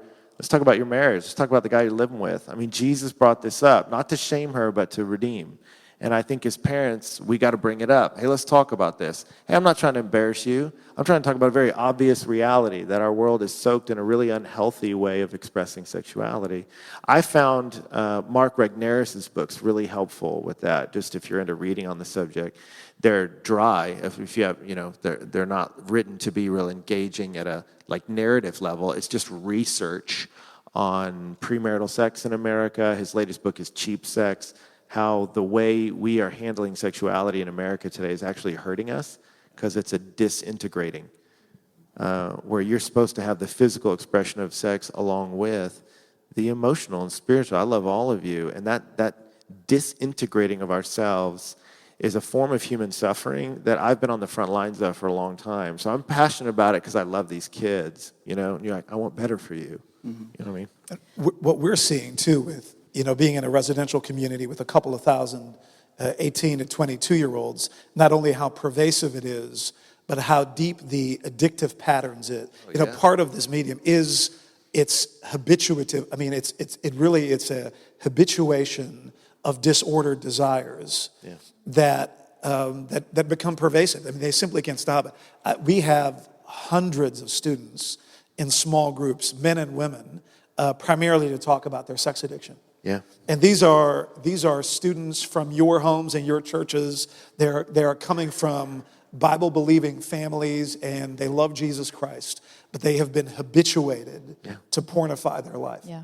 Speaker 7: marriage. Let's talk about the guy you're living with. I mean, Jesus brought this up, not to shame her, but to redeem. And I think as parents, we got to bring it up. Hey, let's talk about this. Hey, I'm not trying to embarrass you. I'm trying to talk about a very obvious reality that our world is soaked in a really unhealthy way of expressing sexuality. I found Mark Regnerus's books really helpful with that, just if you're into reading on the subject. They're dry. If you have, you know, they're not written to be real engaging at a like narrative level. It's just research on premarital sex in America. His latest book is Cheap Sex. How the way we are handling sexuality in America today is actually hurting us because it's a disintegrating, where you're supposed to have the physical expression of sex along with the emotional and spiritual. I love all of you. And that disintegrating of ourselves is a form of human suffering that I've been on the front lines of for a long time. So I'm passionate about it because I love these kids, you know. And you're like, I want better for you. Mm-hmm. You know what I mean?
Speaker 5: What we're seeing, too, with being in a residential community with a couple of thousand 18 to 22-year-olds, not only how pervasive it is, but how deep the addictive patterns is. Part of this medium is it's habituative. I mean, it's a habituation of disordered desires that become pervasive. I mean, they simply can't stop it. We have hundreds of students in small groups, men and women, primarily to talk about their sex addiction.
Speaker 7: Yeah.
Speaker 5: And these are students from your homes and your churches. They're coming from Bible-believing families, and they love Jesus Christ, but they have been habituated to pornify their life.
Speaker 4: Yeah.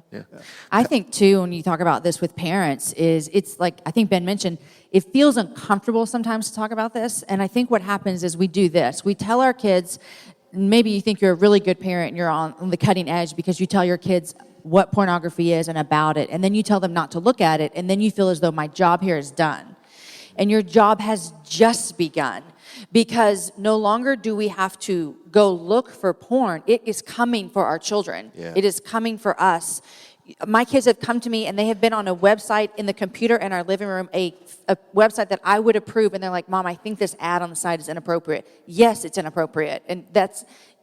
Speaker 4: I think, too, when you talk about this with parents, it's like, I think Ben mentioned, it feels uncomfortable sometimes to talk about this, and I think what happens is we do this. We tell our kids, maybe you think you're a really good parent and you're on the cutting edge because you tell your kids what pornography is and about it, and then you tell them not to look at it, and then you feel as though my job here is done. And your job has just begun, because no longer do we have to go look for porn. It is coming for our children.
Speaker 7: Yeah.
Speaker 4: It is coming for us. My kids have come to me, and they have been on a website in the computer in our living room, a website that I would approve, and they're like, Mom, I think this ad on the side is inappropriate. Yes, it's inappropriate. And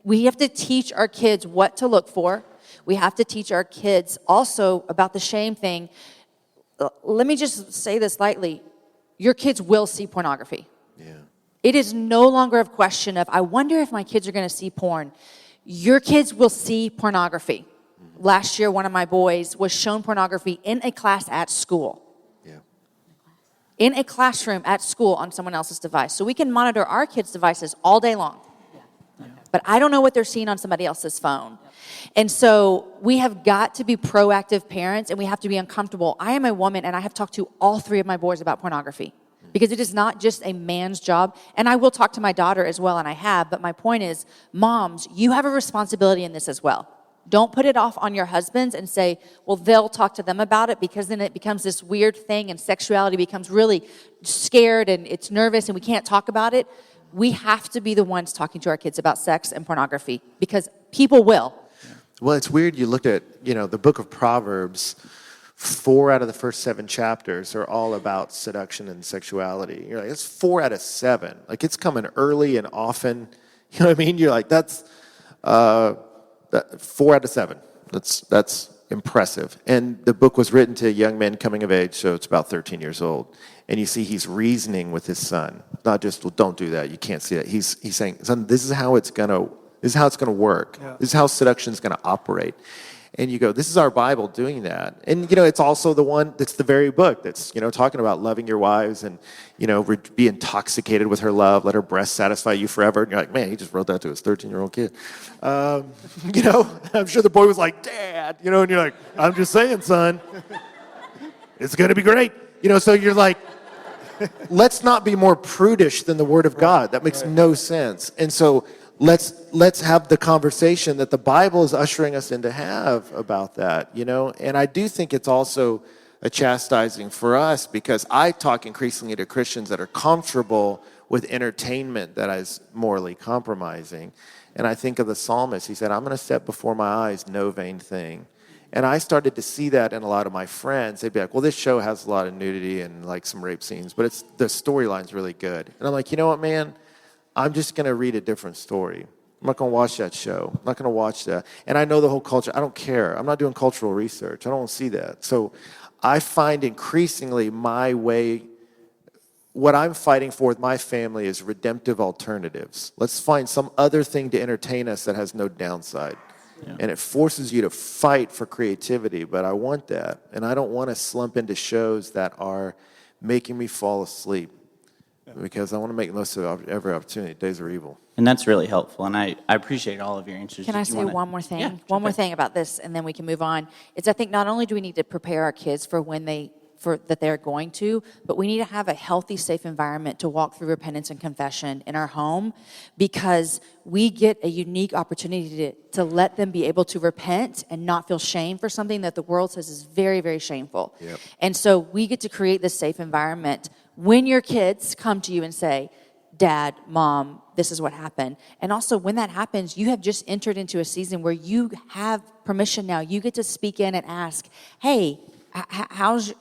Speaker 4: we have to teach our kids what to look for. We have to teach our kids also about the shame thing. Let me just say this lightly. Your kids will see pornography.
Speaker 7: Yeah.
Speaker 4: It is no longer a question of, I wonder if my kids are going to see porn. Your kids will see pornography. Mm-hmm. Last year, one of my boys was shown pornography in a class at school.
Speaker 7: Yeah.
Speaker 4: In a classroom at school on someone else's device. So we can monitor our kids' devices all day long. Yeah. But I don't know what they're seeing on somebody else's phone. And so we have got to be proactive parents, and we have to be uncomfortable. I am a woman, and I have talked to all three of my boys about pornography, because it is not just a man's job. And I will talk to my daughter as well, and I have. But my point is, moms, you have a responsibility in this as well. Don't put it off on your husbands and say, well, they'll talk to them about it, because then it becomes this weird thing, and sexuality becomes really scared, and it's nervous, and we can't talk about it. We have to be the ones talking to our kids about sex and pornography, because people will.
Speaker 7: Well, it's weird. You look at, the book of Proverbs, 4 out of the first 7 chapters are all about seduction and sexuality. You're like, it's 4 out of 7. Like, it's coming early and often. You know what I mean? You're like, that's 4 out of 7. That's impressive. And the book was written to young men coming of age, so it's about 13 years old. And you see he's reasoning with his son. Not just, well, don't do that. You can't see that. He's saying, son, this is how it's going to work. Yeah. This is how seduction is going to operate. And you go, this is our Bible doing that. And, it's also the one that's the very book that's, talking about loving your wives and, be intoxicated with her love, let her breast satisfy you forever. And you're like, man, he just wrote that to his 13-year-old kid. I'm sure the boy was like, Dad, and you're like, I'm just saying, son, it's going to be great. So you're like, let's not be more prudish than the Word of God. That makes no sense. And so let's have the conversation that the Bible is ushering us in to have about that, And I do think it's also a chastising for us, because I talk increasingly to Christians that are comfortable with entertainment that is morally compromising. And I think of the psalmist. He said, I'm going to set before my eyes no vain thing. And I started to see that in a lot of my friends. They'd be like, well, this show has a lot of nudity and like some rape scenes, but the storyline's really good. And I'm like, you know what, man? I'm just going to read a different story. I'm not going to watch that show. I'm not going to watch that. And I know the whole culture. I don't care. I'm not doing cultural research. I don't want to see that. So I find increasingly my way, what I'm fighting for with my family is redemptive alternatives. Let's find some other thing to entertain us that has no downside. Yeah. And it forces you to fight for creativity, but I want that. And I don't want to slump into shows that are making me fall asleep. Because I want to make the most of every opportunity. Days are evil.
Speaker 3: And that's really helpful, and I appreciate all of your answers.
Speaker 4: Can I say one more thing?
Speaker 3: Yeah,
Speaker 4: one more thing about this, and then we can move on. It's, I think, not only do we need to prepare our kids for that they're going to, but we need to have a healthy, safe environment to walk through repentance and confession in our home, because we get a unique opportunity to let them be able to repent and not feel shame for something that the world says is very, very shameful.
Speaker 7: Yep.
Speaker 4: And so we get to create this safe environment when your kids come to you and say, Dad, Mom, this is what happened. And also, when that happens, you have just entered into a season where you have permission now. You get to speak in and ask, hey, how's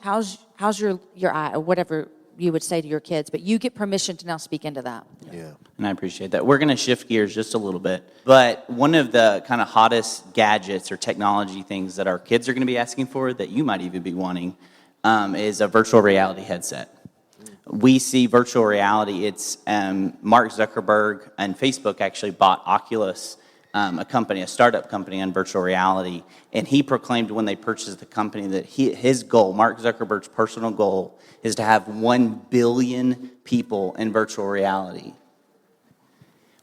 Speaker 4: your eye, or whatever you would say to your kids, but you get permission to now speak into that.
Speaker 7: Yeah.
Speaker 3: And I appreciate that. We're going to shift gears just a little bit. But one of the kind of hottest gadgets or technology things that our kids are going to be asking for, that you might even be wanting, is a virtual reality headset. We see virtual reality. It's Mark Zuckerberg and Facebook actually bought Oculus, a startup company on virtual reality. And he proclaimed when they purchased the company that his goal, Mark Zuckerberg's personal goal, is to have 1 billion people in virtual reality.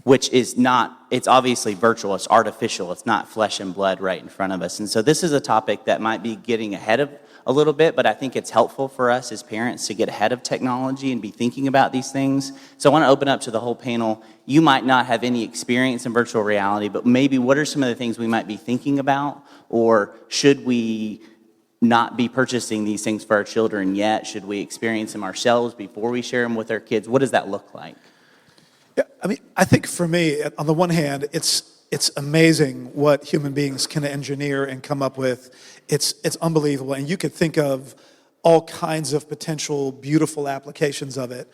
Speaker 3: Which is not, it's obviously virtual, it's artificial, it's not flesh and blood right in front of us. And so this is a topic that might be getting ahead of a little bit, but I think it's helpful for us as parents to get ahead of technology and be thinking about these things. So I want to open up to the whole panel. You might not have any experience in virtual reality, but maybe what are some of the things we might be thinking about? Or should we not be purchasing these things for our children yet? Should we experience them ourselves before we share them with our kids? What does that look like?
Speaker 5: Yeah, I mean, I think for me, on the one hand, it's amazing what human beings can engineer and come up with. It's unbelievable, and you could think of all kinds of potential beautiful applications of it.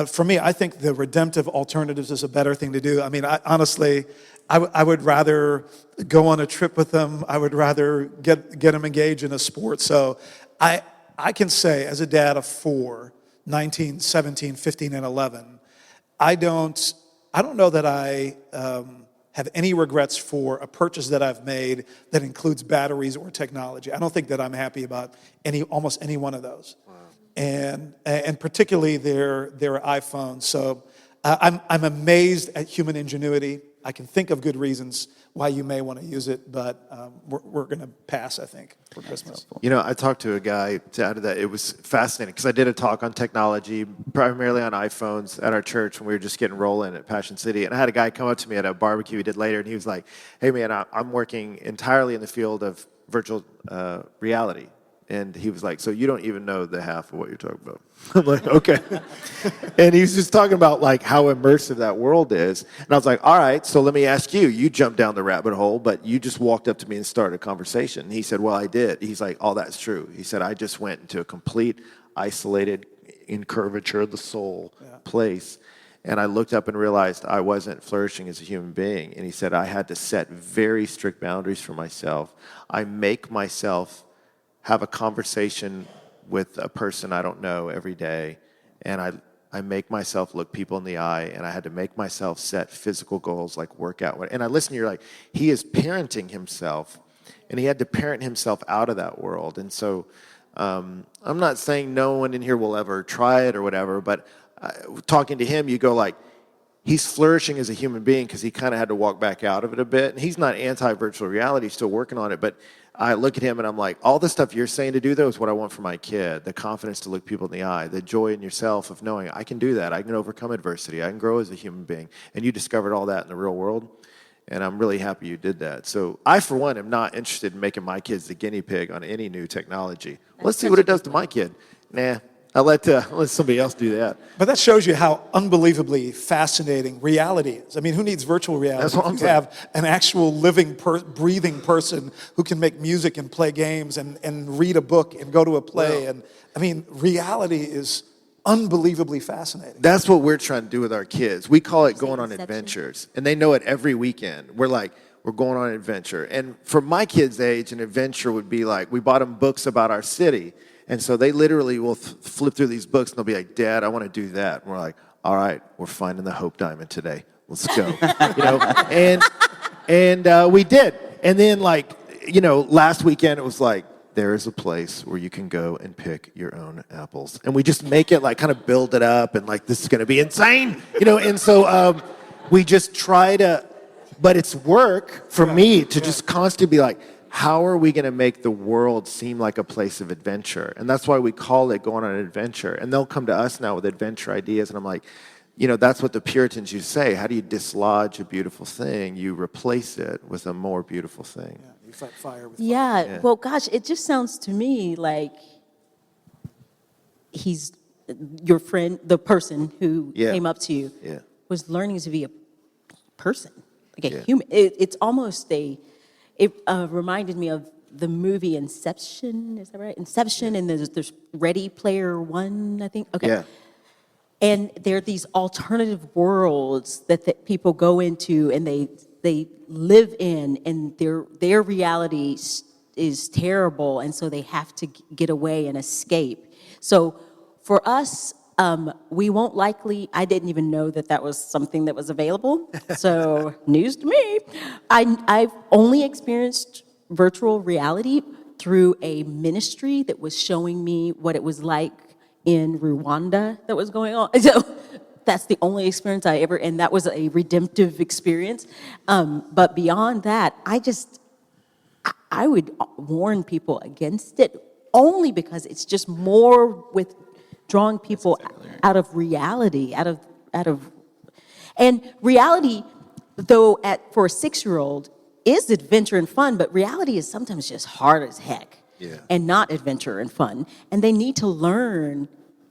Speaker 5: For me, I think the redemptive alternatives is a better thing to do. I mean, honestly, I would rather go on a trip with them. I would rather get them engaged in a sport. So I can say, as a dad of 4, 19, 17, 15, and 11, I don't know that I have any regrets for a purchase that I've made that includes batteries or technology. I don't think that I'm happy about almost any one of those. Wow. And particularly their iPhones. So I'm amazed at human ingenuity. I can think of good reasons why you may want to use it, but we're going to pass, I think, for Christmas.
Speaker 7: You know, I talked to a guy to add to that. It was fascinating because I did a talk on technology, primarily on iPhones at our church when we were just getting rolling at Passion City. And I had a guy come up to me at a barbecue we did later, and he was like, hey, man, I'm working entirely in the field of virtual reality. And he was like, so you don't even know the half of what you're talking about. I'm like, okay. And he was just talking about like how immersive that world is. And I was like, all right, so let me ask you. You jumped down the rabbit hole, but you just walked up to me and started a conversation. And he said, well, I did. He's like, oh, that's true. He said, I just went into a complete isolated, in curvature of the soul place. And I looked up and realized I wasn't flourishing as a human being. And he said, I had to set very strict boundaries for myself. I make myself have a conversation with a person I don't know every day, and I make myself look people in the eye, and I had to make myself set physical goals like workout. And I listen to you, like, he is parenting himself, and he had to parent himself out of that world. And so I'm not saying no one in here will ever try it or whatever, but talking to him, you go like, he's flourishing as a human being because he kind of had to walk back out of it a bit. And he's not anti-virtual reality, he's still working on it, but I look at him and I'm like, all the stuff you're saying to do, though, is what I want for my kid. The confidence to look people in the eye, the joy in yourself of knowing I can do that. I can overcome adversity. I can grow as a human being. And you discovered all that in the real world. And I'm really happy you did that. So I, for one, am not interested in making my kids the guinea pig on any new technology. Let's see what it does to my kid. Nah, I'll let somebody else do that.
Speaker 5: But that shows you how unbelievably fascinating reality is. I mean, who needs virtual reality?
Speaker 7: That's what I'm saying.
Speaker 5: Have an actual living, breathing person who can make music and play games and read a book and go to a play.
Speaker 7: Well,
Speaker 5: and I mean, reality is unbelievably fascinating.
Speaker 7: That's what we're trying to do with our kids. We call it going on adventures. And they know it every weekend. We're like, we're going on an adventure. And for my kids' age, an adventure would be like, we bought them books about our city. And so they literally will flip through these books and they'll be like, Dad, I want to do that. And we're like, all right, we're finding the Hope Diamond today. Let's go. And we did. And then last weekend it was like, there is a place where you can go and pick your own apples. And we just make it like kind of build it up and like, this is going to be insane. And so we just try to, but it's work for me to just constantly be like, how are we going to make the world seem like a place of adventure? And that's why we call it going on an adventure. And they'll come to us now with adventure ideas. And I'm like, that's what the Puritans used to say. How do you dislodge a beautiful thing? You replace it with a more beautiful thing.
Speaker 5: Yeah, you fight fire with
Speaker 6: Yeah,
Speaker 5: fire.
Speaker 6: well, gosh, it just sounds to me like he's your friend, the person who came up to you, was learning to be a person, like a human. It's almost it reminded me of the movie Inception, is that right? Inception, and there's Ready Player One, I think. Okay.
Speaker 7: Yeah.
Speaker 6: And there are these alternative worlds that people go into and they live in, and their reality is terrible, and so they have to get away and escape. So for us, we won't likely, I didn't even know that was something that was available, so news to me. I've only experienced virtual reality through a ministry that was showing me what it was like in Rwanda that was going on. So that's the only experience I ever, and that was a redemptive experience. But beyond that, I would warn people against it only because it's just more with drawing people out of reality, out of, and reality, though for a 6-year-old is adventure and fun, but reality is sometimes just hard as heck.
Speaker 7: Yeah.
Speaker 6: And not adventure and fun. And they need to learn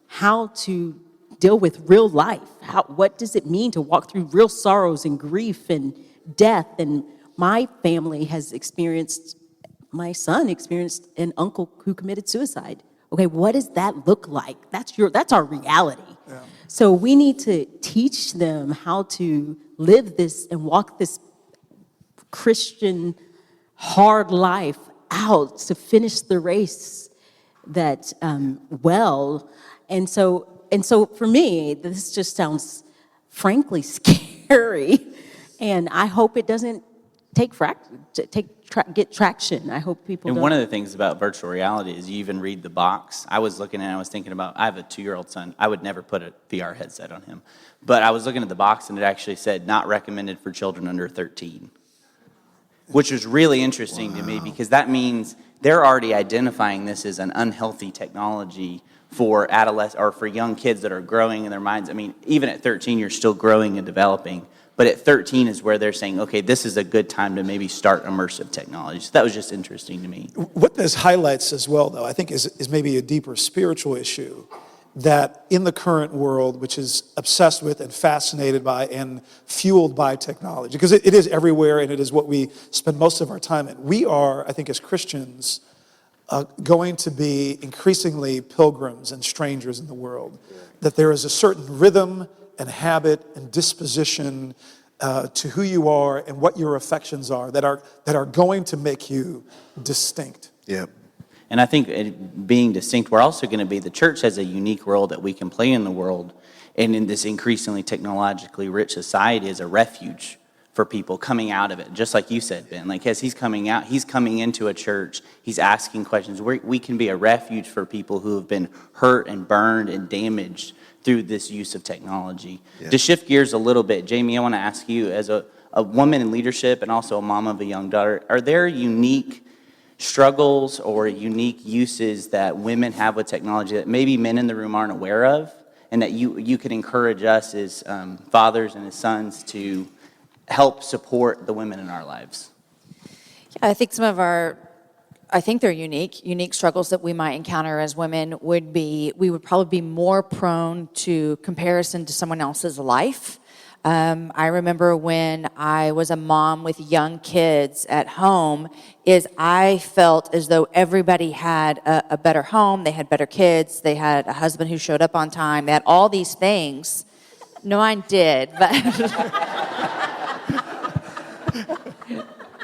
Speaker 6: how to deal with real life. What does it mean to walk through real sorrows and grief and death? And my family has experienced, my son experienced an uncle who committed suicide. Okay, what does that look like? That's our reality. Yeah. So we need to teach them how to live this and walk this Christian hard life out to finish the race that well. And so for me, this just sounds frankly scary, and I hope it doesn't get traction. I hope people
Speaker 3: And
Speaker 6: don't.
Speaker 3: one of the things about virtual reality is you even read the box. I was looking and I was thinking about, I have a 2-year-old son. I would never put a VR headset on him. But I was looking at the box and it actually said, not recommended for children under 13. Which was really interesting to me because that means they're already identifying this as an unhealthy technology for adolescents or for young kids that are growing in their minds. I mean, even at 13, you're still growing and developing. But at 13 is where they're saying, okay, this is a good time to maybe start immersive technology. So that was just interesting to me.
Speaker 5: What this highlights as well, though, I think is maybe a deeper spiritual issue, that in the current world, which is obsessed with and fascinated by and fueled by technology, because it is everywhere and it is what we spend most of our time in, we are, I think, as Christians, going to be increasingly pilgrims and strangers in the world. Yeah. That there is a certain rhythm and habit and disposition to who you are and what your affections are that are going to make you distinct.
Speaker 7: Yeah.
Speaker 3: And I think being distinct, we're also going to be, the church has a unique role that we can play in the world, and in this increasingly technologically rich society, as a refuge for people coming out of it. Just like you said, Ben, like as he's coming out, he's coming into a church, he's asking questions. We can be a refuge for people who have been hurt and burned and damaged through this use of technology. Yeah. To shift gears a little bit, Jamie, I want to ask you, as a woman in leadership and also a mom of a young daughter, are there unique struggles or unique uses that women have with technology that maybe men in the room aren't aware of, and that you could encourage us as fathers and as sons to help support the women in our lives?
Speaker 4: Yeah, I think they're unique struggles that we might encounter as women we would probably be more prone to comparison to someone else's life. I remember when I was a mom with young kids at home, I felt as though everybody had a better home, they had better kids, they had a husband who showed up on time, they had all these things. No, mine did, but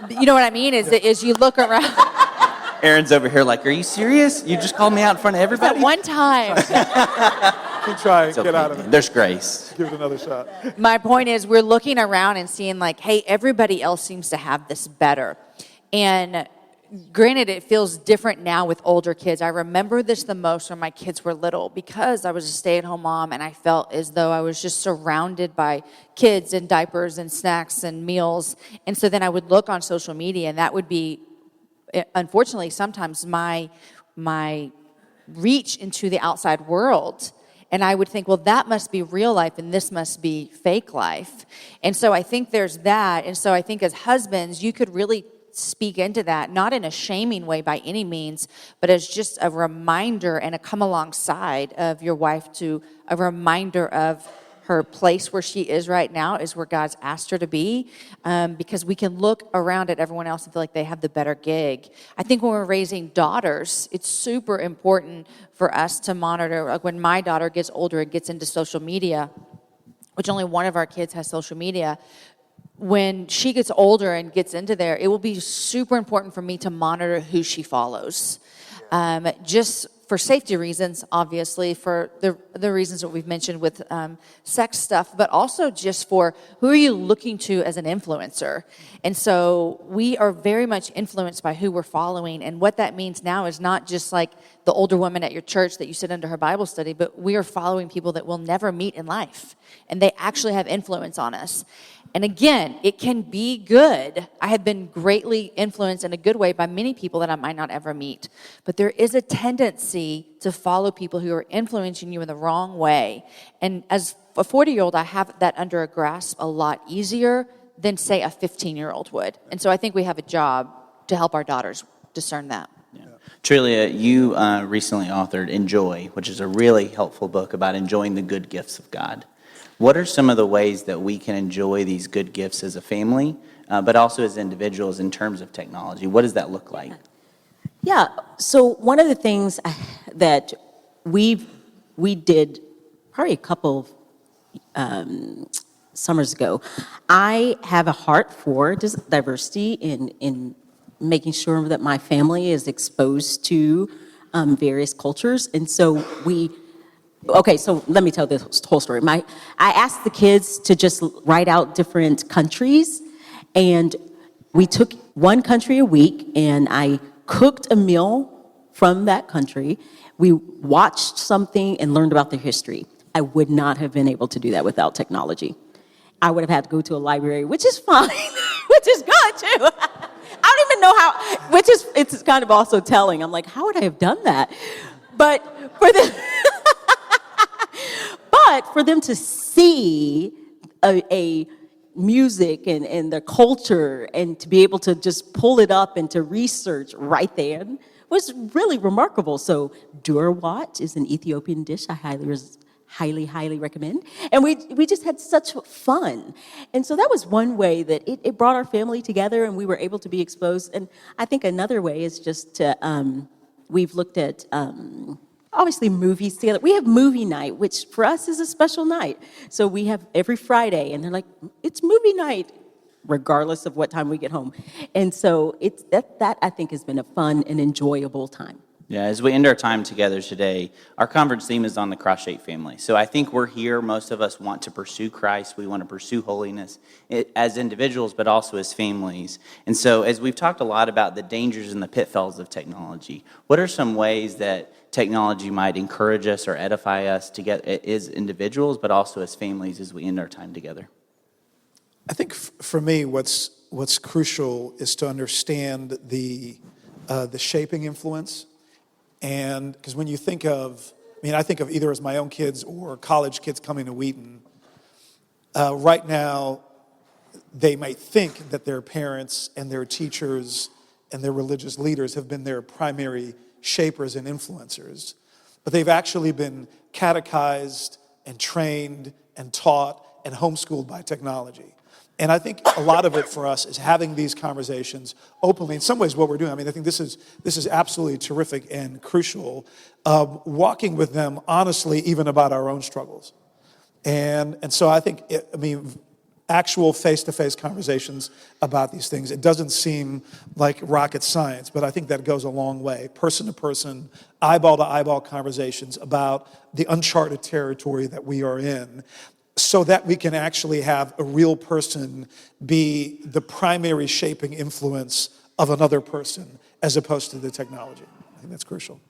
Speaker 4: you know what I mean? Is you look around.
Speaker 3: Aaron's over here like, are you serious? You just called me out in front of everybody?
Speaker 4: At one time.
Speaker 5: Keep trying, get out of it.
Speaker 3: There's grace.
Speaker 5: Give it another shot.
Speaker 4: My point is, we're looking around and seeing like, hey, everybody else seems to have this better. And granted, it feels different now with older kids. I remember this the most when my kids were little because I was a stay-at-home mom and I felt as though I was just surrounded by kids and diapers and snacks and meals. And so then I would look on social media and that would be, unfortunately, sometimes my reach into the outside world. And I would think, well, that must be real life and this must be fake life. And so I think there's that. And so I think as husbands, you could really speak into that, not in a shaming way by any means, but as just a reminder and a come alongside of your wife, to a reminder of her place where she is right now is where God's asked her to be, because we can look around at everyone else and feel like they have the better gig. I think when we're raising daughters, it's super important for us to monitor, like when my daughter gets older and gets into social media, which only one of our kids has social media, when she gets older and gets into there, it will be super important for me to monitor who she follows. Just for safety reasons, obviously, for the reasons that we've mentioned with sex stuff, but also just for who are you looking to as an influencer. And so we are very much influenced by who we're following. And what that means now is not just like the older woman at your church that you sit under her Bible study, but we are following people that we'll never meet in life. And they actually have influence on us. And again, it can be good. I have been greatly influenced in a good way by many people that I might not ever meet. But there is a tendency to follow people who are influencing you in the wrong way. And as a 40-year-old, I have that under a grasp a lot easier than, say, a 15-year-old would. And so I think we have a job to help our daughters discern that.
Speaker 3: Yeah. Trillia, you recently authored Enjoy, which is a really helpful book about enjoying the good gifts of God. What are some of the ways that we can enjoy these good gifts as a family, but also as individuals in terms of technology? What does that look like?
Speaker 6: Yeah, so one of the things that we did probably a couple summers ago, I have a heart for diversity in making sure that my family is exposed to various cultures. And so so let me tell this whole story. I asked the kids to just write out different countries, and we took one country a week, and I cooked a meal from that country. We watched something and learned about their history. I would not have been able to do that without technology. I would have had to go to a library, which is fine, which is good too. I don't even know how, it's kind of also telling. I'm like, how would I have done that? But for them to see a music and the culture and to be able to just pull it up and to research right then was really remarkable. So Durwat is an Ethiopian dish I highly recommend. And we just had such fun. And so that was one way that it brought our family together and we were able to be exposed. And I think another way is just to, we've looked at, obviously movies together. We have movie night, which for us is a special night. So we have every Friday, and they're like, it's movie night, regardless of what time we get home. And so it's that I think has been a fun and enjoyable time.
Speaker 3: Yeah, as we end our time together today, our conference theme is on the cross-shaped family. So I think we're here, most of us want to pursue Christ. We want to pursue holiness as individuals, but also as families. And so as we've talked a lot about the dangers and the pitfalls of technology, what are some ways that technology might encourage us or edify us to get as individuals, but also as families as we end our time together?
Speaker 5: I think for me, what's crucial is to understand the shaping influence. And because when you think of, I think of either as my own kids or college kids coming to Wheaton, right now they might think that their parents and their teachers and their religious leaders have been their primary shapers and influencers. But they've actually been catechized and trained and taught and homeschooled by technology. And I think a lot of it for us is having these conversations openly. In some ways, what we're doing, I think this is absolutely terrific and crucial. Walking with them honestly, even about our own struggles. And so I think, actual face-to-face conversations about these things. It doesn't seem like rocket science, but I think that goes a long way. Person-to-person, eyeball-to-eyeball conversations about the uncharted territory that we are in, so that we can actually have a real person be the primary shaping influence of another person as opposed to the technology. I think that's crucial.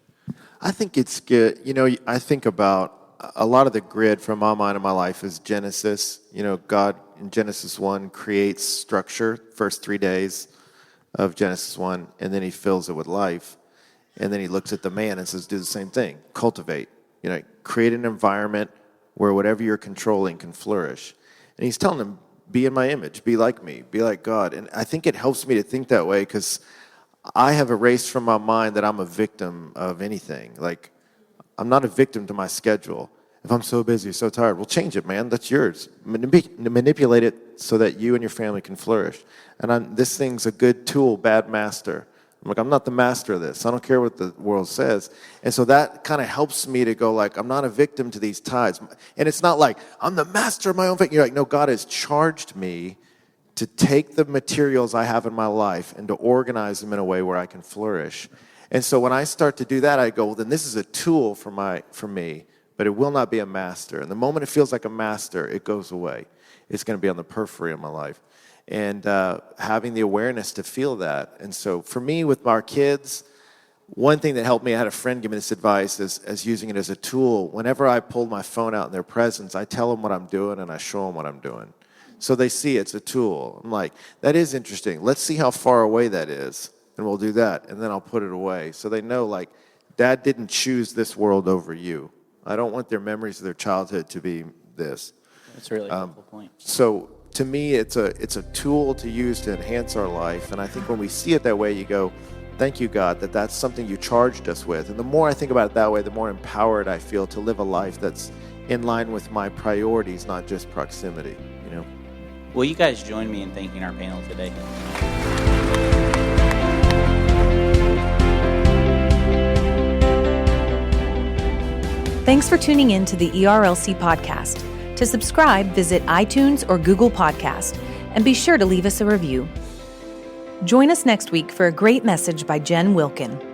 Speaker 7: I think it's good. I think about a lot of the grid from my mind in my life is Genesis. God in Genesis 1 creates structure, first 3 days of Genesis 1, and then he fills it with life. And then he looks at the man and says, do the same thing, cultivate, create an environment where whatever you're controlling can flourish. And he's telling them, be in my image, be like me, be like God. And I think it helps me to think that way because I have erased from my mind that I'm a victim of anything. Like, I'm not a victim to my schedule. If I'm so busy, so tired, well, change it, man. That's yours. Manipulate it so that you and your family can flourish. And this thing's a good tool, bad master. I'm like, I'm not the master of this. I don't care what the world says. And so that kind of helps me to go like, I'm not a victim to these tides. And it's not like, I'm the master of my own fate. You're like, no, God has charged me to take the materials I have in my life and to organize them in a way where I can flourish. And so when I start to do that, I go, well, then this is a tool for me, but it will not be a master. And the moment it feels like a master, it goes away. It's going to be on the periphery of my life. And having the awareness to feel that. And so for me, with our kids, one thing that helped me, I had a friend give me this advice as using it as a tool. Whenever I pulled my phone out in their presence, I tell them what I'm doing and I show them what I'm doing. So they see it's a tool. I'm like, that is interesting. Let's see how far away that is. And we'll do that. And then I'll put it away. So they know, like, Dad didn't choose this world over you. I don't want their memories of their childhood to be this.
Speaker 3: That's a really helpful point.
Speaker 7: So to me, it's a tool to use to enhance our life. And I think when we see it that way, you go, thank you, God, that's something you charged us with. And the more I think about it that way, the more empowered I feel to live a life that's in line with my priorities, not just proximity, you know?
Speaker 3: Will you guys join me in thanking our panel today?
Speaker 2: Thanks for tuning in to the ERLC podcast. To subscribe, visit iTunes or Google Podcast, and be sure to leave us a review. Join us next week for a great message by Jen Wilkin.